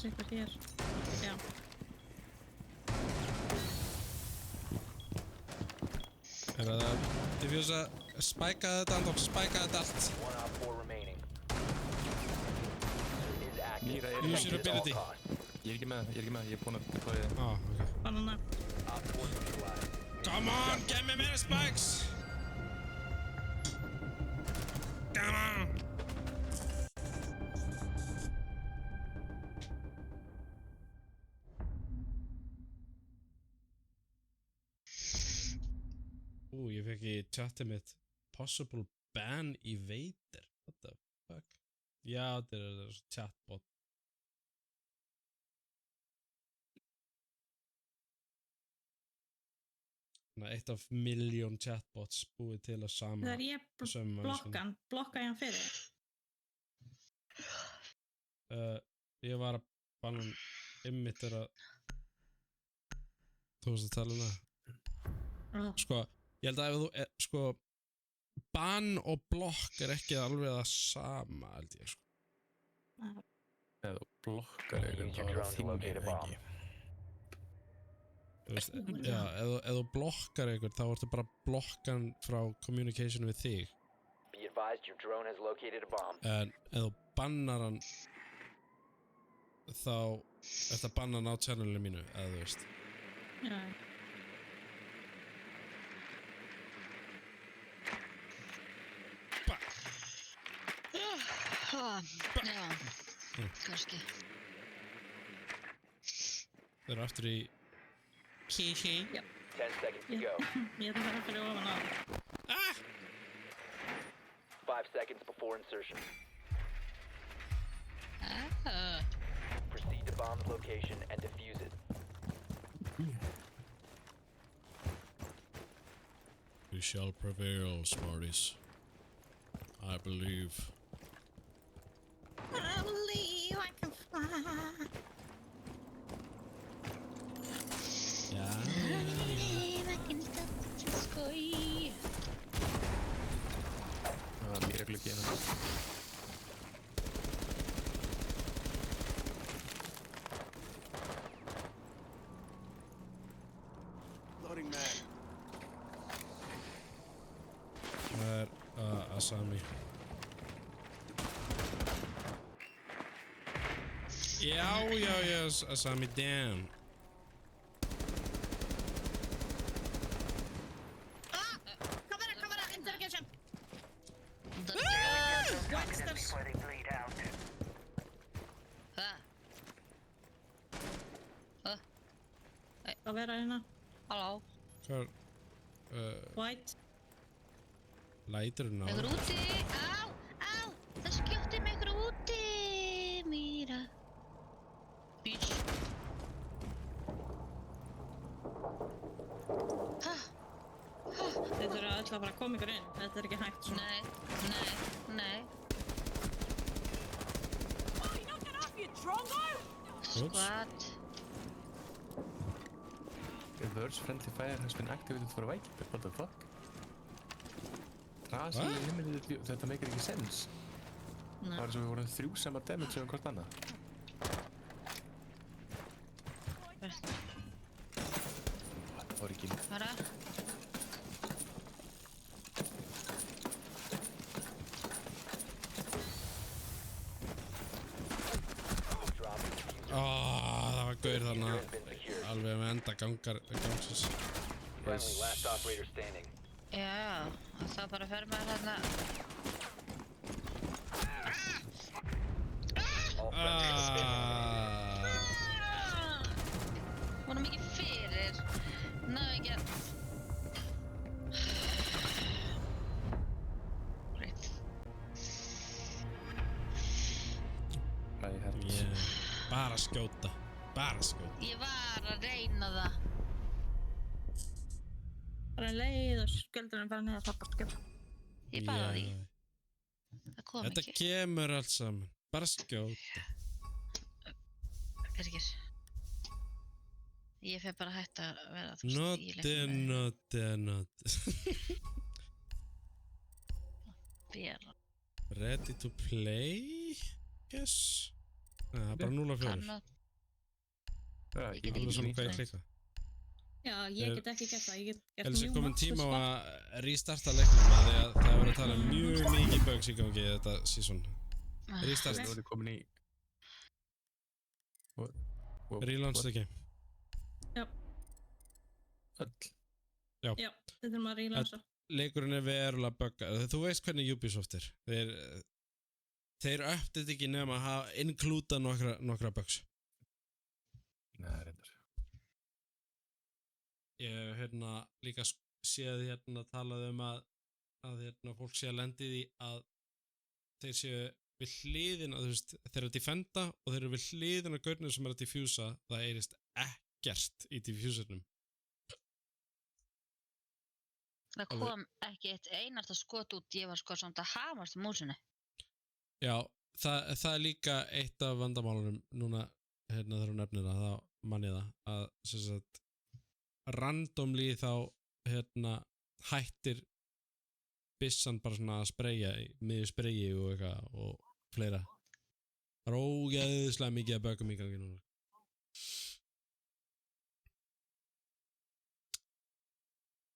sé ykkur hér. Já. Það diffusa, spæka þetta Andor, spæka þetta allt. One op 4 remaining. Is active. Mýra Use your ability. Ég er ekki með, ég er búinn að deploya það. Ok. Banana. Op 4 neutralized. Come on, get me meira spikes! Come on! Ég fekk í chatið mitt possible ban evader. What the fuck? Já, þetta er chatbot. Eitt af miljón chatbots búið til að sama. Þegar ég blokka hann fyrir. Ég var að banna einmitt að þú veist að tala um það. Sko, ég held að ef þú, ban og blokk er ekki alveg það sama, held ég, sko. Ef þú blokkar eitthvað, þá er það þingir ekki. Já, ef þú blokkar einhvern þá ertu bara blokkan frá communication við þig. Be advised your drone has located a bomb. En ef þú bannar hann þá ertu að banna hann á channelinu mínu, eða þú veist. Já. Já, kannski. Þeir eru aftur í Kishi. Yep. 10 seconds to go. Ég ætla að fara fyrir ofan á. 5 seconds before insertion. Proceed to bomb's location and defuse it. We shall prevail, Smarties. I believe. I believe I can fly. Það er mjög glögg hérna. Loading mag. Það er Asami. Já, Asami down. Kamera, interrogation. Before they bleed out. Að vera hérna. Halló. Hvað White. læturinn á? Einhver úti. Á. Það skjótti með einhver úti. Mýra. Bitch. Þið þurfa öll að fara að koma ykkur inn. Þetta er ekki hægt svona. Nei. Squat. Reverse friendly fire has been activated for Viking. What the fuck? Trasi limited, þetta meikir ekki sens. Nei. Það er svo við vorum 3 sama damage um hvort annað. Það var ekki. Hara. Það var gaur þarna alveg með enda gangsins. Friendly, last operator standing. Já, það bara fer maður hérna. Vonum ekki fyrir. Náðu ekki að... Great. Bara skjóta. Ég var að reyna það. Bara leið og skjöldurinn bara niður að skjóta. Ég bara því. Það kom Þetta ekki. kemur allt saman. Bara skjóta. Birgir. Ég fer bara að hætta að vera Not. Bera. Ready to play? Guess. Það er bara 0 og 4. Ég get Alveg ekki svona hvað ég nýtt klikka. Já, ég get ekki gert það. Ég get gert Helst er mjög komin margt tíma á sko. að restarta leiknum af því að það er verið að tala um mjög mikið bugs í gangi þetta season. Restart. Nú er ég komin í Relaunch the game. Já. Öll. Já. Já, þetta er maður reynlansa. Leikurinn er verulega buggað. Þú veist hvernig Ubisoft er. Þeir uppdate ekki nema að hafa inklúta nokkra bugs. Nei, reyndar. Ég hef líka séð talað um að fólk sé að lendi því að þeir séu við hliðina, þú veist, þeir eru að defenda og þeir eru við hliðina gaurnir sem er að diffusa, það eirist ekkert í diffusernum. Það kom ekki eitt einasta skot út, ég var sko samt að hamast í músinni. Já, það er líka eitt af vandamálunum núna, þegar hún nefnir það, þá man ég það, að sem sagt, randomly þá, hættir byssan bara svona að spreyja, miður spreyji og eitthvað og fleira. Það er ógeðslega mikið að bögum í gangi núna.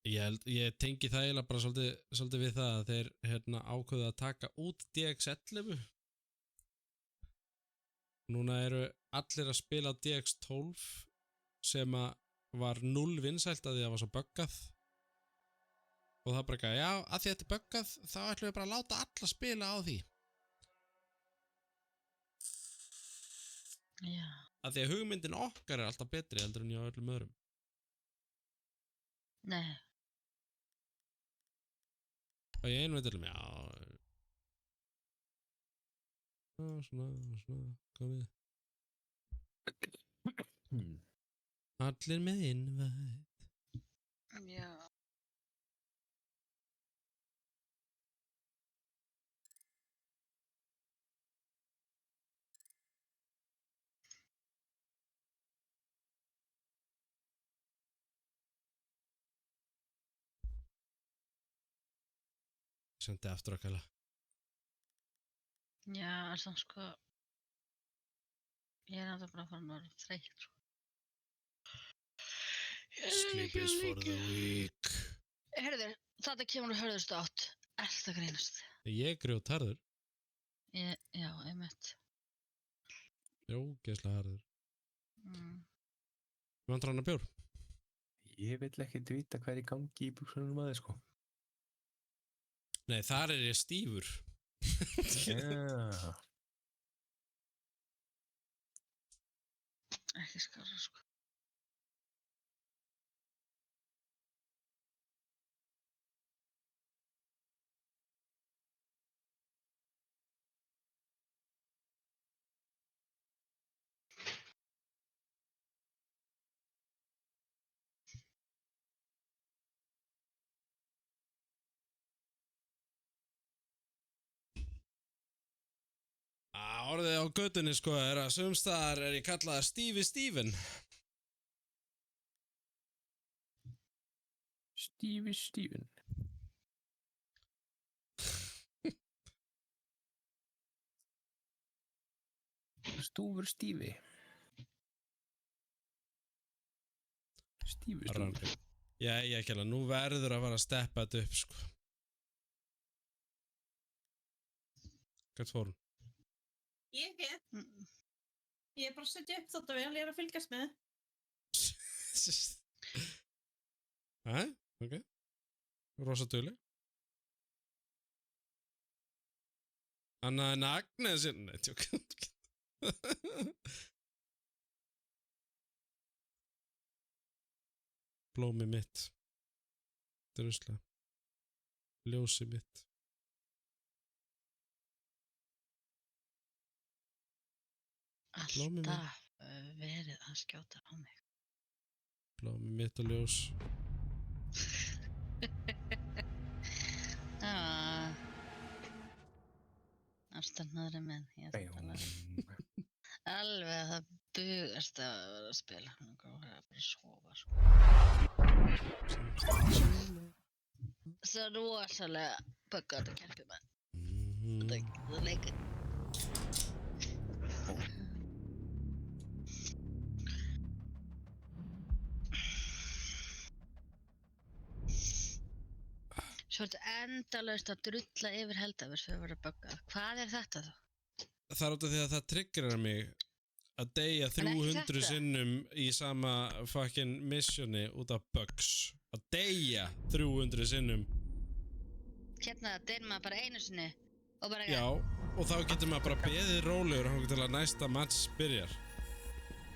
Ég tengi það eiginlega bara svolítið við það að þeir ákveðu að taka út DX11. Núna eru allir að spila DX12 sem var 0 vinsælt að því að það var svo buggað. Og það bara ekki, já, að því að þetta er buggað, þá ætlum við bara að láta alla spila á því. Já. Að því að hugmyndin okkar er alltaf betri heldur en hjá öllum öðrum. Nei. Og ég einu veitilum, já. Svona, komið. Allir með innvætt. Já. Sendi aftur að kalla. Já, þannig sko ég náttúrulega bara að fara norður þreytt. Sleep is for the weak. Herðu, þetta kemur úr hörðustu átt. Er þetta grínast? Ég grjót harður. Já, einmitt. Jó, geðslega harður. Vantar hann að bjór? Ég vill ekki vita hvað er í gangi í buksunum aðeins, sko. Nei, þar er ég stífur. Já. Ekki skara, sko. Orðið á götunni sko er að sumstaðar er ég kallaður Stífi Stífin. Stífi Stífin. Stúfur Stífi. Stífi Stúfur. Já, kjalla, nú verður að fara að steppa þetta upp sko. Hvert fór hún? Ég er bara að setja upp þetta vel, ég er að fylgjast með. Ok. Rosa dugleg. Annað en Agnes. Nei, tjók. Blómi mitt. Drusla. Ljósi mitt. Alltaf verið að skjóta á mig. Blómi mitt og ljós. Afstannaðri menn. Alveg að það bugast að vera að spila. Það er bara að sofa sko. Það er rosalega buggað að kempa með. Það leikur. Svo er þetta endalaust að drulla yfir Helldivers fyrir að vera buggað. Hvað er þetta þá? Það er út af því að það triggerar mig að deyja 300 sinnum í sama fucking missioni út af bugs. Að deyja 300 sinnum. Hérna deyr maður bara einu sinni og bara Já, og þá getur maður bara beðið rólegur og til að næsta match byrjar.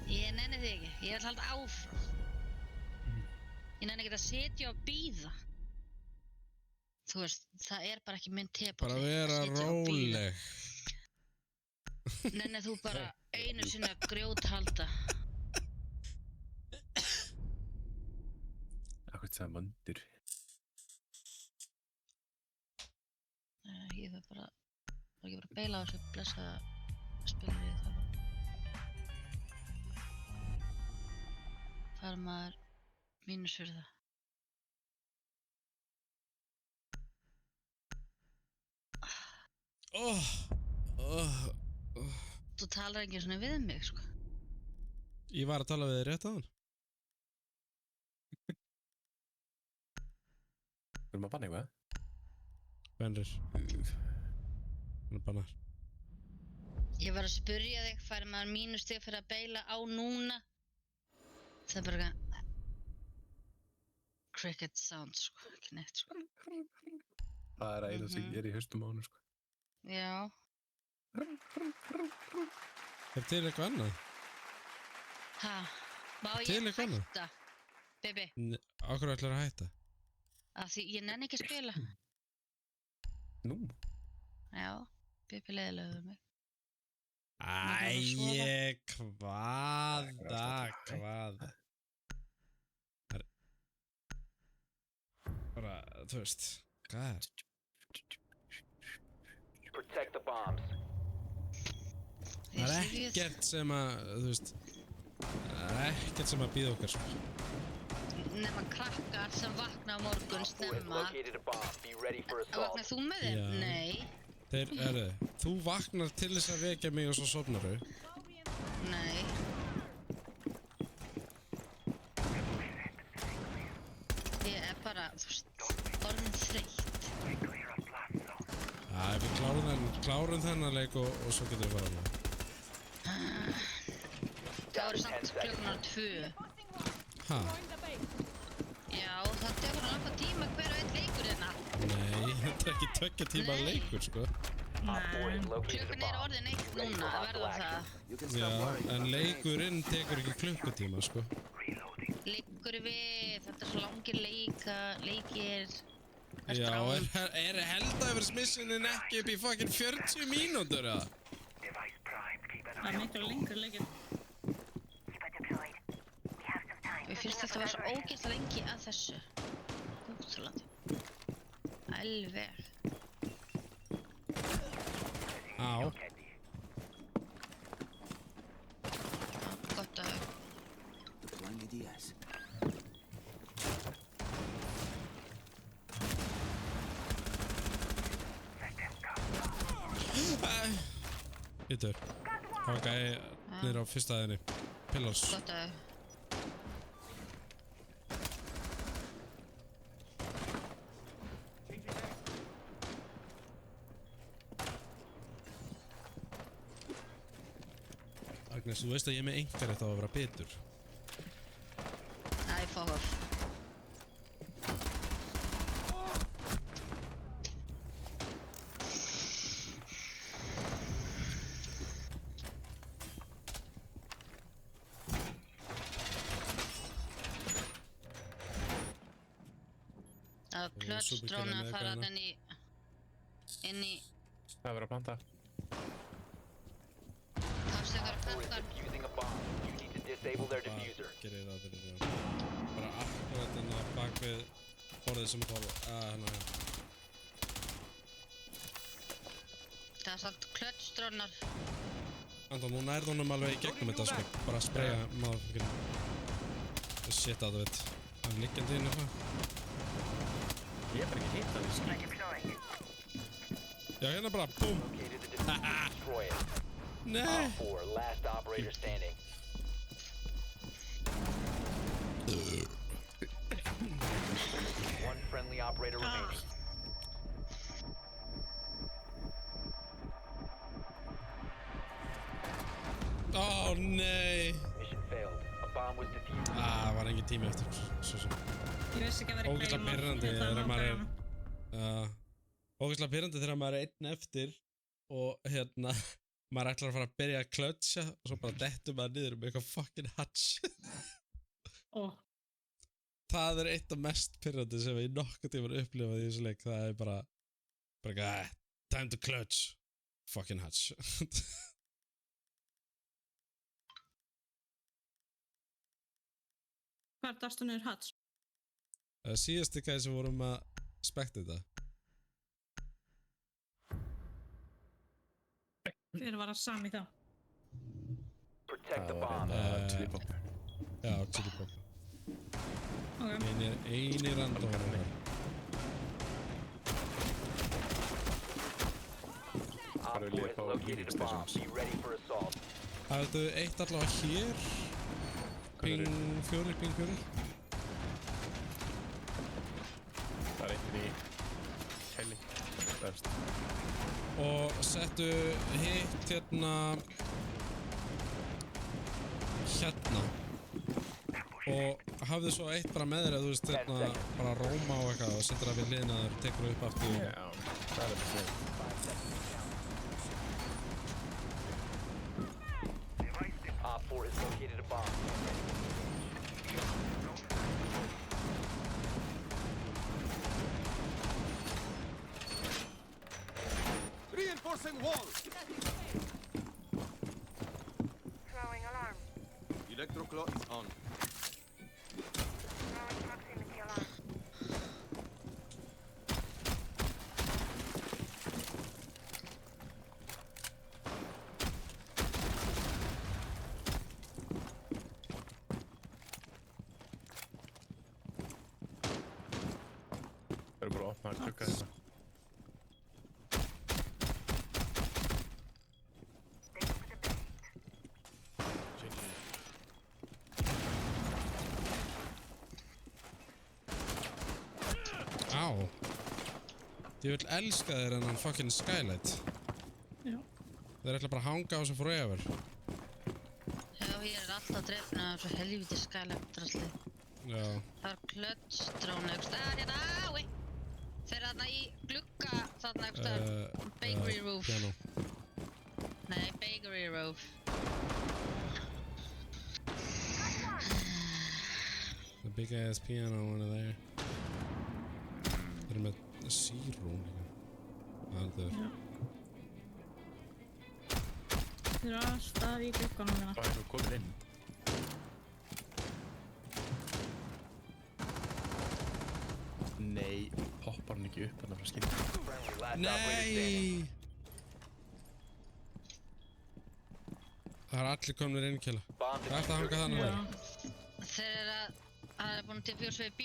Ég nenni því ekki, ég ætla að halda áfram. Ég nenni ekki að setja og bíða. Þú veist, það er bara ekki minn tepa. Bara vera róleg. Nenni þú bara einu sinni að grjóthalda. Akkur það mandur. Ég þarf bara að beila á þessu blessa spilrið það bara. Fara maður mínus fyrir það. Þú talar ekki svona við mig, sko. Ég var að tala við þig rétt á hann. Erum að banna eitthvað? Venrir. Hann er bannar. Ég var að spyrja þig, fær maður mínustig fyrir að beila á núna? Það er bara eitthvað... Cricket sound, sko. Ekki neitt, sko. Það er eina sem er í haustum á hann, sko. Já. Er til eitthvað annað? Ha? Má Til ég eitthvað annað? hætta? Bibi, Á hverju ætlar að hætta? af því ég nenni ekki að spila. Nú? Já, Bibi leiðilegur mig. Æi, hvaða? Bara, þú veist, hvað er? Protect the bombs. Það er ekkert sem að, þú veist, ekkert sem að býða okkar, sko. Nefna krakkar sem vakna á morgun Op 4 has snemma. located a bomb. Be ready for Vaknar assault. þú með þeim? Já. Nei. Þeir, þú vaknar til þess að vekja mig og svo sofnar þau. Nei. Ég er bara, þú veist, orðin þreytt. Já, við klárum þennan leik og svo getum við farað með. Það voru samt klukkunar 2. Ha? Já, það tekur langan tíma hver og einn leikur hérna. Nei, þetta er ekki 2 tíma leikur, sko. Op 4 has located a Klukkan er bomb. orðin 1 núna, verða það. Já, en leikurinn tekur ekki klukkutíma, sko. Liggur við, þetta er svo langir leikir. Já, er Helldivers missionin ekki upp í fucking 40 mínútur, eða? Það er miklu lengur leikir. Mér finnst þetta að vera svo ógeðslega lengi að þessu. Útrúlandi. Alveg. Á. Gott að... Ítur. Það var gæði niður á fyrsta aðinni. Pillars. Gott að... Agnes, þú veist að ég er með einhverjum þá að vera bitur. Æ, fuck off. Það var klötsdróna að fara þarna inn í... Það verður að planta. Hafstökar Op 4 is krakkar. defusing a bomb. You need to disable their diffuser. Gerir það fyrir því. Bara akkurat hérna bak við borðið sem fór hérna. Það er samt klötsdrónar. Anton, þú nærð honum alveg í gegnum þetta, sko. Bara spraya maðurfokkin. Shit out of it. Hann liggjandi inn eitthvað. Ég er bara ekki hitt að því skýt. Já, hérna bara, búm. Located the diffuser. Destroy it. Nei. Op 4, last operator standing. One friendly operator remaining. mikið tími eftir, svo sem. Ég vissi ekki að vera Ógeðslega pirrandi þegar maður er... Ógeðslega pirrandi þegar maður er einn eftir og maður ætlar að fara að byrja að klötsja og svo bara dettur maður niður með eitthvað fucking hatch. Það er eitt af mest pirrandi sem ég nokkuð tímar upplifað í þessu leik. Það er bara time to clutch. Fucking hatch. Hvað er dastu niður hatch? Síðasti gæði sem vorum að spekta þetta. Hver var að sami þá? Protect the bomb. Chili Pop. Já, Chili Pop. Okay. Einir randómar. Op 4 has located a bomb. Be ready for assault. Hafðu eitt allavega hér. Ping 4. Það er einhvern í Kelly. Best. Og settu hitt hérna. Og hafðu svo eitt bara með þér að þú veist bara róma og eitthvað og setur það við hliðina þér, tekur það upp aftur. Já, það er það. Op 4 has located a bomb. Reinforcing wall. Throwing alarm. Electroclots on. Throwing proximity alarm. Það eru bara að opna að klukka hérna. Ég vil elska þér en hann fucking Skylight. Já. Þeir ætla bara að hanga á þessu forever. Já, ég er alltaf drefna af þessu helvíti Skylight-drasli. Já. Það var klötsdrón einhvers staðar hérna, ái! Þeir eru þarna í glugga, þarna einhvers staðar. Bakery roof. Piano. Nei, bakery roof. The big ass piano one of there. Þeir eru með Zero líka. Það er þau. Þeir eru alltaf í glugganum hérna. Það er nú komin inn. Nei, poppar hann ekki upp hann frá skinn. Nei! Það er allir komnir inn, Kjell. Það er að hanga þannig verið. Þeir eru að það er búin til 4 B.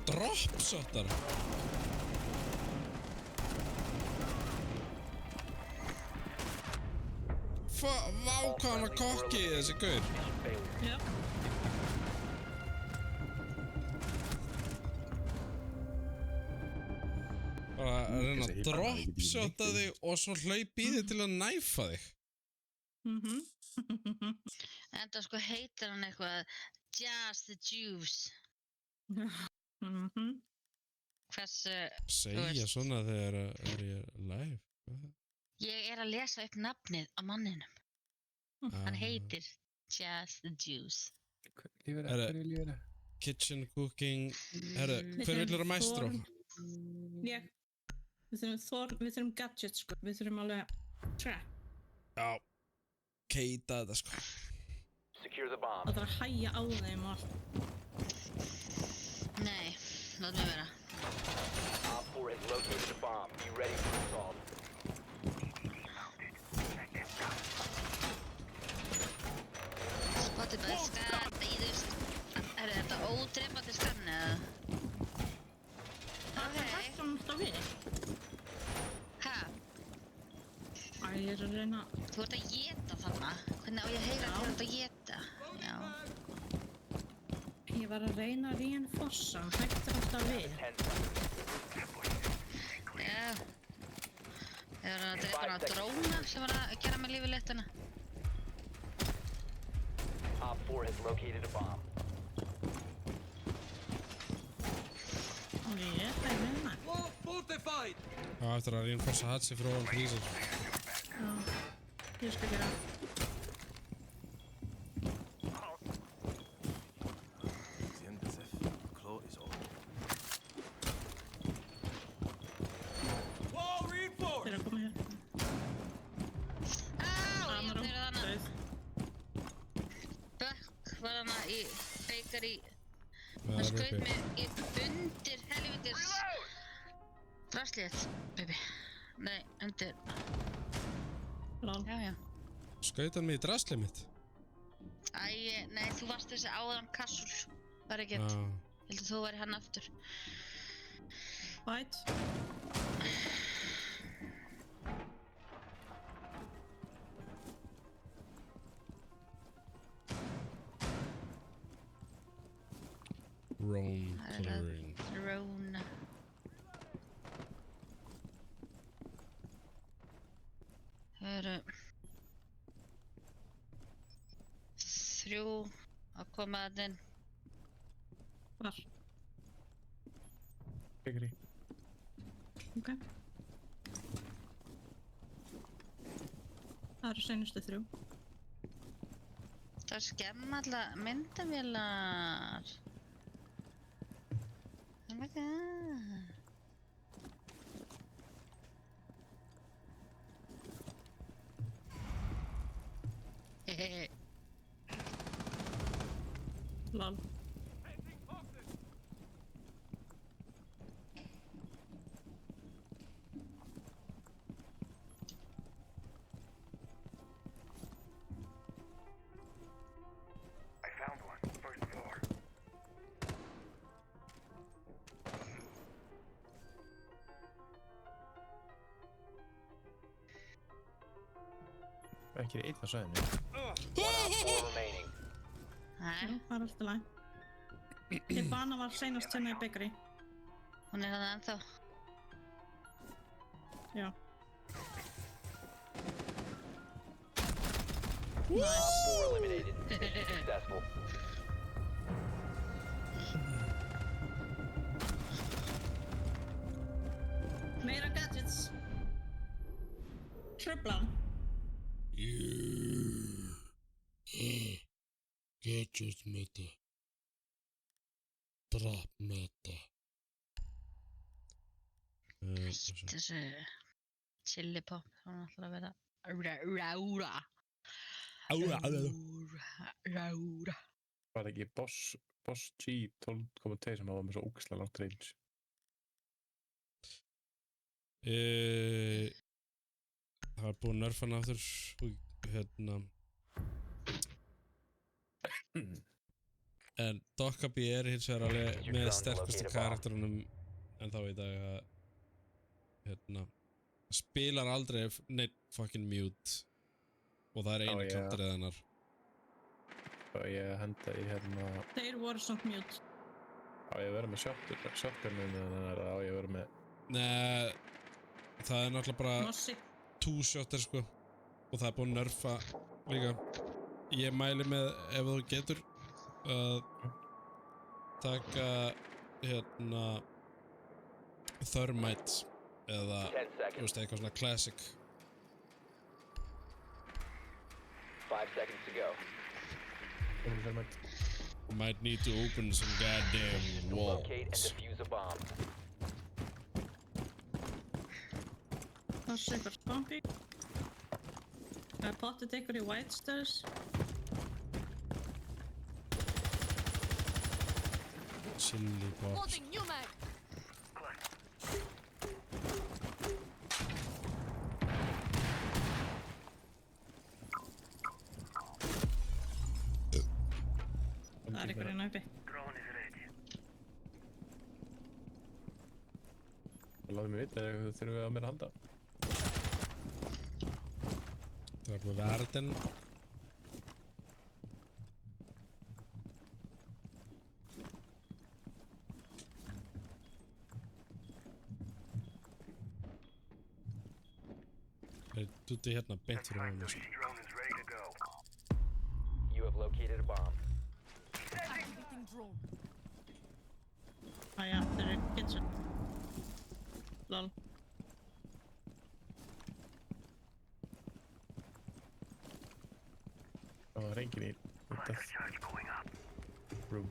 Dropshottar. Vá hvað hann var kokki þessi gaur. Já. Bara að reyna að dropshotta þig og svo hlaup í þig til að næfa þig. Enda sko heitir hann eitthvað Just the Juice. Hversu... Segja svona þegar er ég live? Ég er að lesa upp nafnið á manninum. Hann heitir Just the Juice. Kitchen cooking... Hver vill vera maestro? Ég. Við þurfum gadgets sko. Við þurfum alveg track. Já. Keita þetta sko. Það þarf að hægja á þeim og allt. Nei, látum við vera. Op 4 has located a bomb. Be ready for assault. Skot bara skata í Er þetta ódrepandi skanni eða? Það hægt hann alltaf við. Ha? Ég að reyna... Þú ert að éta þarna. Hvernig á ég að heyra að þú ert að éta? Já. Ég var að reyna að reinforsa, hann hægt alltaf við. Já. Ég var að drepa hana dróna sem var að gera mig lífið léttuna. Op 4 has located a bomb. Ég það reyna. Fortified! Já, eftir að reinforsa hatsi fyrir ofan freezer. Já, ég skal gera. Wall reinforced! Þeir að koma hér. Ég þeirra þannig. Bökk var hana í bakery. Hann skaut mig undir helvítis draslið, baby. Nei, undir. Lol. Já. Skaut hann mig í draslið mitt? Æ, nei, þú varst þessi áðan kassul. Það er ekkert. Heldur þú væri hann aftur. White. Roan clearing. Roan. Það eru 3 að koma að inn. Hvar? Bakery. Ok. Það eru seinustu 3. Það skemma alltaf myndavélar. Oh my god. Hehehe. Lol. I found one. First floor. Ekki einn á sæðinu. Remaining. Já, það er alltaf læg. Hibana var seinast hérna í bakery. Hún er það ennþá. Já. Op 4 eliminated. Mission successful. Meira gadgets. Tröflan. Gadget meta. Drap meta. Þessu chili pop, hún ætlar að vera rára. Rára. Var það ekki Boss G 12.2 sem var með svo ógeðslega langt range? Það var búið nerfa hann aftur og hérna en Dokkaby er hins vegar alveg með sterkustu karakterunum en þá í dag að hérna spilar aldrei neitt fucking mute og það er einu kantrið hennar. Og ég henda í hérna... Þeir voru samt mute. Á ég að vera með shotguninu en á ég að vera með... Nei, það er náttúrulega bara Mossi. two-shotter sko og það er búin að nerfa líka. Ég mæli með ef þú getur að taka hérna Thermite eða þú veist eitthvað svona classic. 5 seconds to go. Might need to open some goddamn walls. Locate and defuse a bomb. Það sé eitthvað spanky. Það er pottet ykkur í White Stairs. Chili pops. Það er einhver hérna uppi. Drone is ready. Láðu mig vita ef þau þurfum við að mér að halda. Það er með verðin. Það er tutti hérna beint fyrir honum. Drone is ready to go. You have located a bomb. Activating drone. Já, þeir eru kitchen. Lol. Það var enginn í Charge going up. room.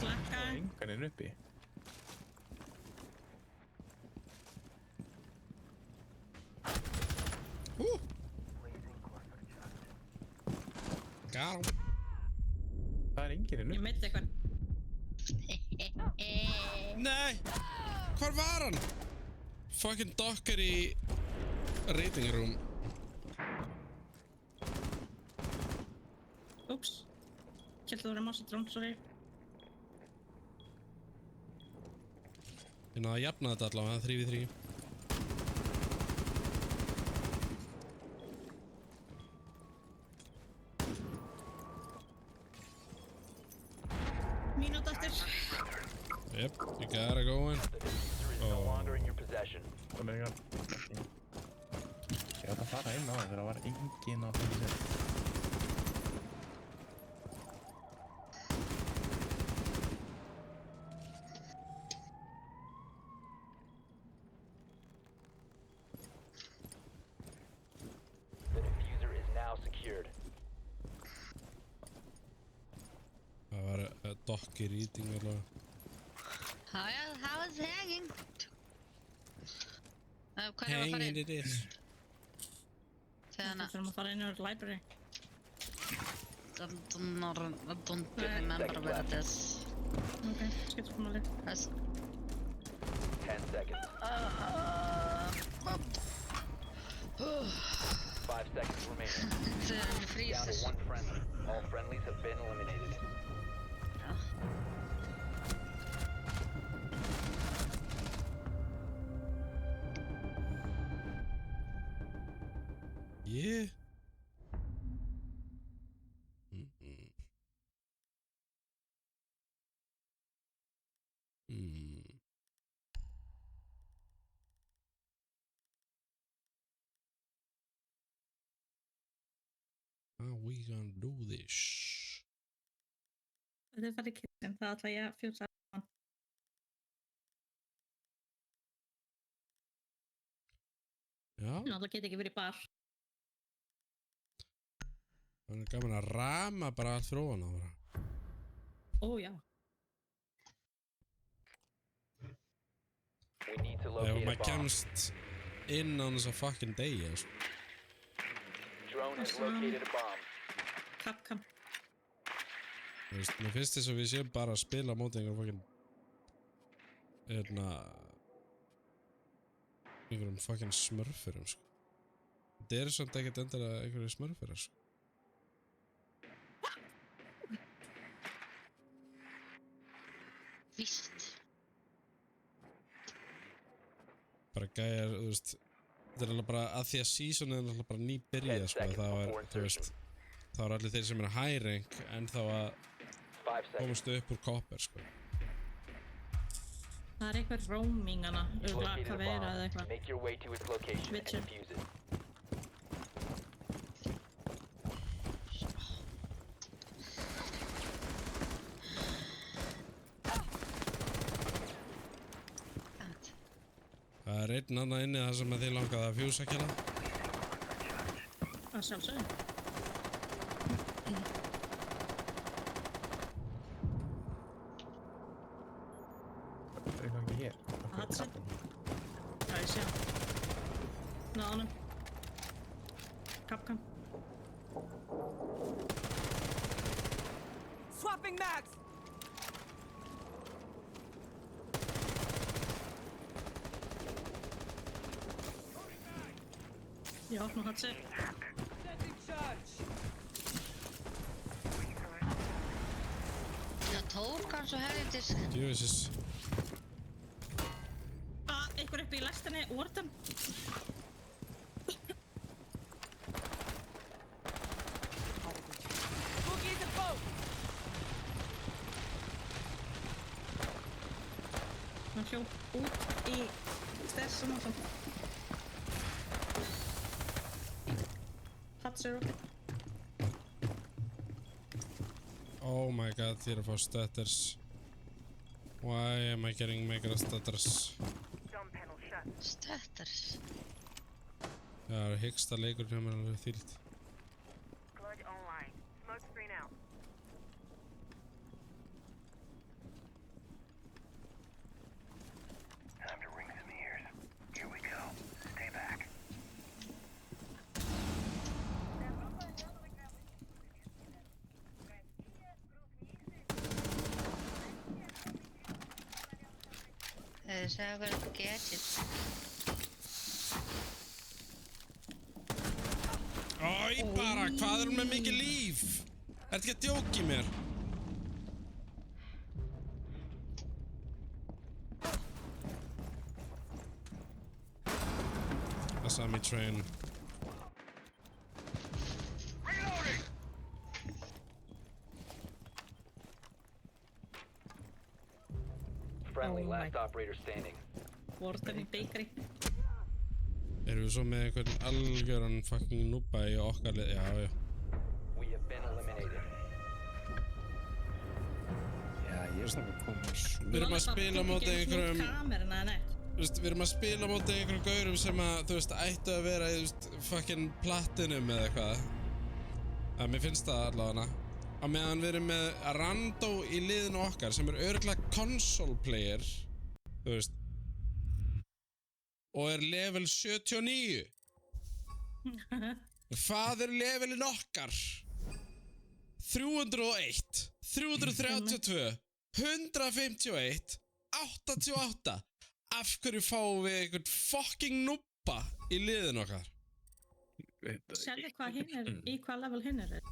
Slakka. Engan er uppi. Got him. Það er enginn Ég uppi. meitti eitthvað. Nei! Hvar var hann? Fucking dokkar í reading room. Úps. Kjöldu þú verið mouse drone, sorry. Ég náði að jafna þetta allavega, 3v3. Mínútu eftir. Yep, you got it going. The diffuser is no longer in your possession. Það er engan. Ég átt að fara inn á það þegar það var enginn á þeim sér. The diffuser is now secured. Það var dokki reading allavega. How is hanging? Hvað er að fara Hanging inn? it is. Þegar Við þurfum að fara inn í library. don't remember where it is. Ok, skiptir ekki máli. That's 10 seconds. 5 seconds remaining. Þegar hann Down to frýsir. one friendly. All friendlies have been eliminated. Yeah. How we gonna do this? Þetta er farið í kitchen, það ætla ég að fjúsa hann. Já, Það get ekki verið í bar. það er gaman að rama bara allt fyrir ofan á bara. Ó, já. We need to Ef locate a maður bomb. kemst inn á þess að fucking degi, sko. Drone has located a bomb. Capcom. Þú veist, mér finnst þess að við séum bara að spila á móti einhverjum fucking einhverjum fucking smurfurum, sko. Þetta er samt ekkert endilega einhverjum smurfurar, sko. Víst. Bara gæjar, þú veist, þetta er alveg bara að því að seasonið er alveg bara nýbyrjað, sko. Það var, þú veist, það var allir þeir sem er high rank en þá að 5 seconds. komast upp úr copper, sko. Það er eitthvað roaming hana. You've Örgulega located a hvað vera eða bomb. eitthvað. Make your way to its location and Witcher. defuse it. Það er einn annað inni þar sem að þið langaði að fjúsa kjala. Það sjálfsögðu. Það er eitthvað ekki hér. Hatsi. Já, ég sé hann. Náðu honum. Capcom. Swapping mags. Ég opna Hatsi. Setting charge. svo helvitis. Djöfisins. Einhver upp í lestinni, Warden. Boogie the boat. Hann hljóp út í stessum og svona. Hatsur okkur. Oh my god, ég að fá stutters. Why am I getting mega stutters? Stutters. Já, hyggsta leikur hjá mér alveg þýlt. Gludge online. Smoke screen out. Time to ring some ears. Here we go. Stay back. Þið segja okkur eitthvað getið. Æ, bara, hvað með mikið líf? Ertu ekki að djóka í mér? Asami train. Friendly, last operator standing. Warden í bakery. Erum við svo með einhvern algjöran fucking núba í okkar lið? Já, já. We have been eliminated. Já, ég er saman komið. Við erum að spila móti einhverjum... Kameruna eða neitt. Við erum að spila móti einhverjum gaurum sem að, þú veist, ættu að vera í, fucking platinum eða eitthvað. Það mér finnst það allavega. Á meðan við erum með randó í liðinu okkar sem er örugglega console player, þú veist, og er level 79. Hvað er levelin okkar? 301, 332, 151, 88. Af hverju fáum við einhvern fucking núbba í liðinu okkar? Sérðu hvað hinn er, í hvað level hinn er?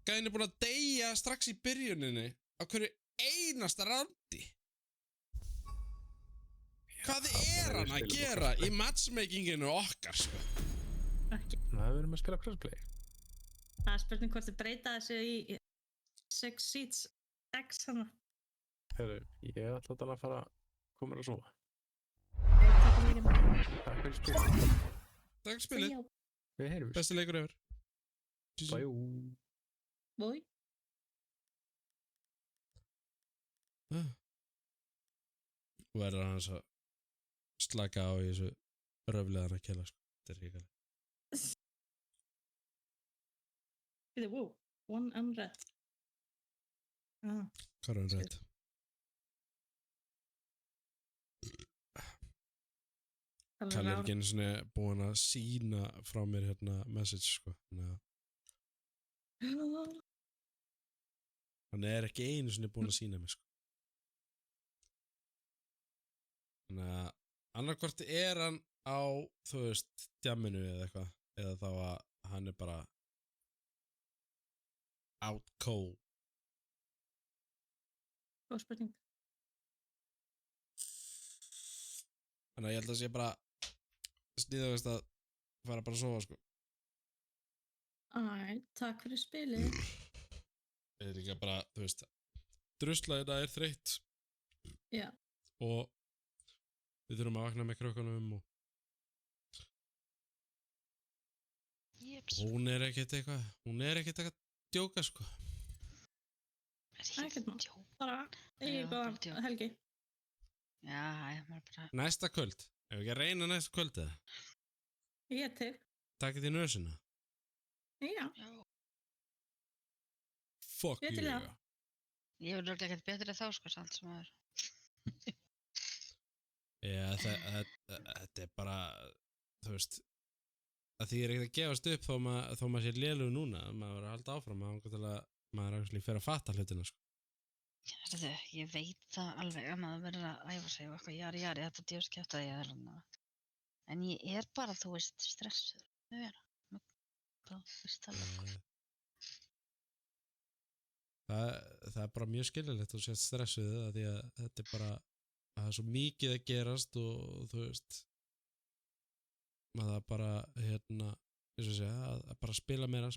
Gæinn er búinn að deyja strax í byrjuninni á hverju einasta randi. Hvað er hann að gera í matchmakinginu okkar, sko? Ekki. Það verðum að spila crossplay. Það er spurning hvort þið breyta þessu í 6 seats X hana. Herru, ég ætla að fara að koma mér að sofa. Takk fyrir spilið. Takk fyrir spilið. Við heyrjumst. Besti leikur yfir. Bæjú. Bói. Þú verður aðeins að slaka á í þessu röfleðan að kela, sko. Þetta er ríkalegt. Wow, one unread. Hvað er unread? Kalli er ekki einu sinni búinn að sína frá mér hérna message, sko. Hann er ekki einu sinni búinn að sína mér, sko. Þannig að annarkvort er hann á, þú veist, djamminu eða eitthvað, eða þá að hann er bara out cold. Góð spurning. Þannig að ég held að sé bara sniðugast að fara bara að sofa, sko. Takk fyrir spilið. Ég er líka bara, þú veist, druslaðina er þreytt. Já. Og við þurfum að vakna með krökkunum og hún er ekkert eitthvað djóka, sko. Ekkert má. Bara, góðan helgi. Já, ég maður bara... Næsta kvöld. Ef ekki að reyna næsta kvöld eða? Ég til. Takk í nösina. Já. Fuck you. Ég vil örglega ekkert betri þá, sko, samt sem aður. Já, þetta er bara, þú veist, að því er ekkert að gefast upp þó maður sé lélugur núna, maður er að halda áfram, maður er fyrir að fatta hlutina, sko. Herðu, ég veit það alveg að maður verður að æfa sig og eitthvað jari, þetta djöfskjátaði ég þarna. En ég er bara, þú veist, stressuð. Þú veist það alveg. það bara mjög skiljanlegt og sést stressuð að því að þetta bara að það svo mikið að gerast og þú veist maður það bara eins og segja að bara spila meira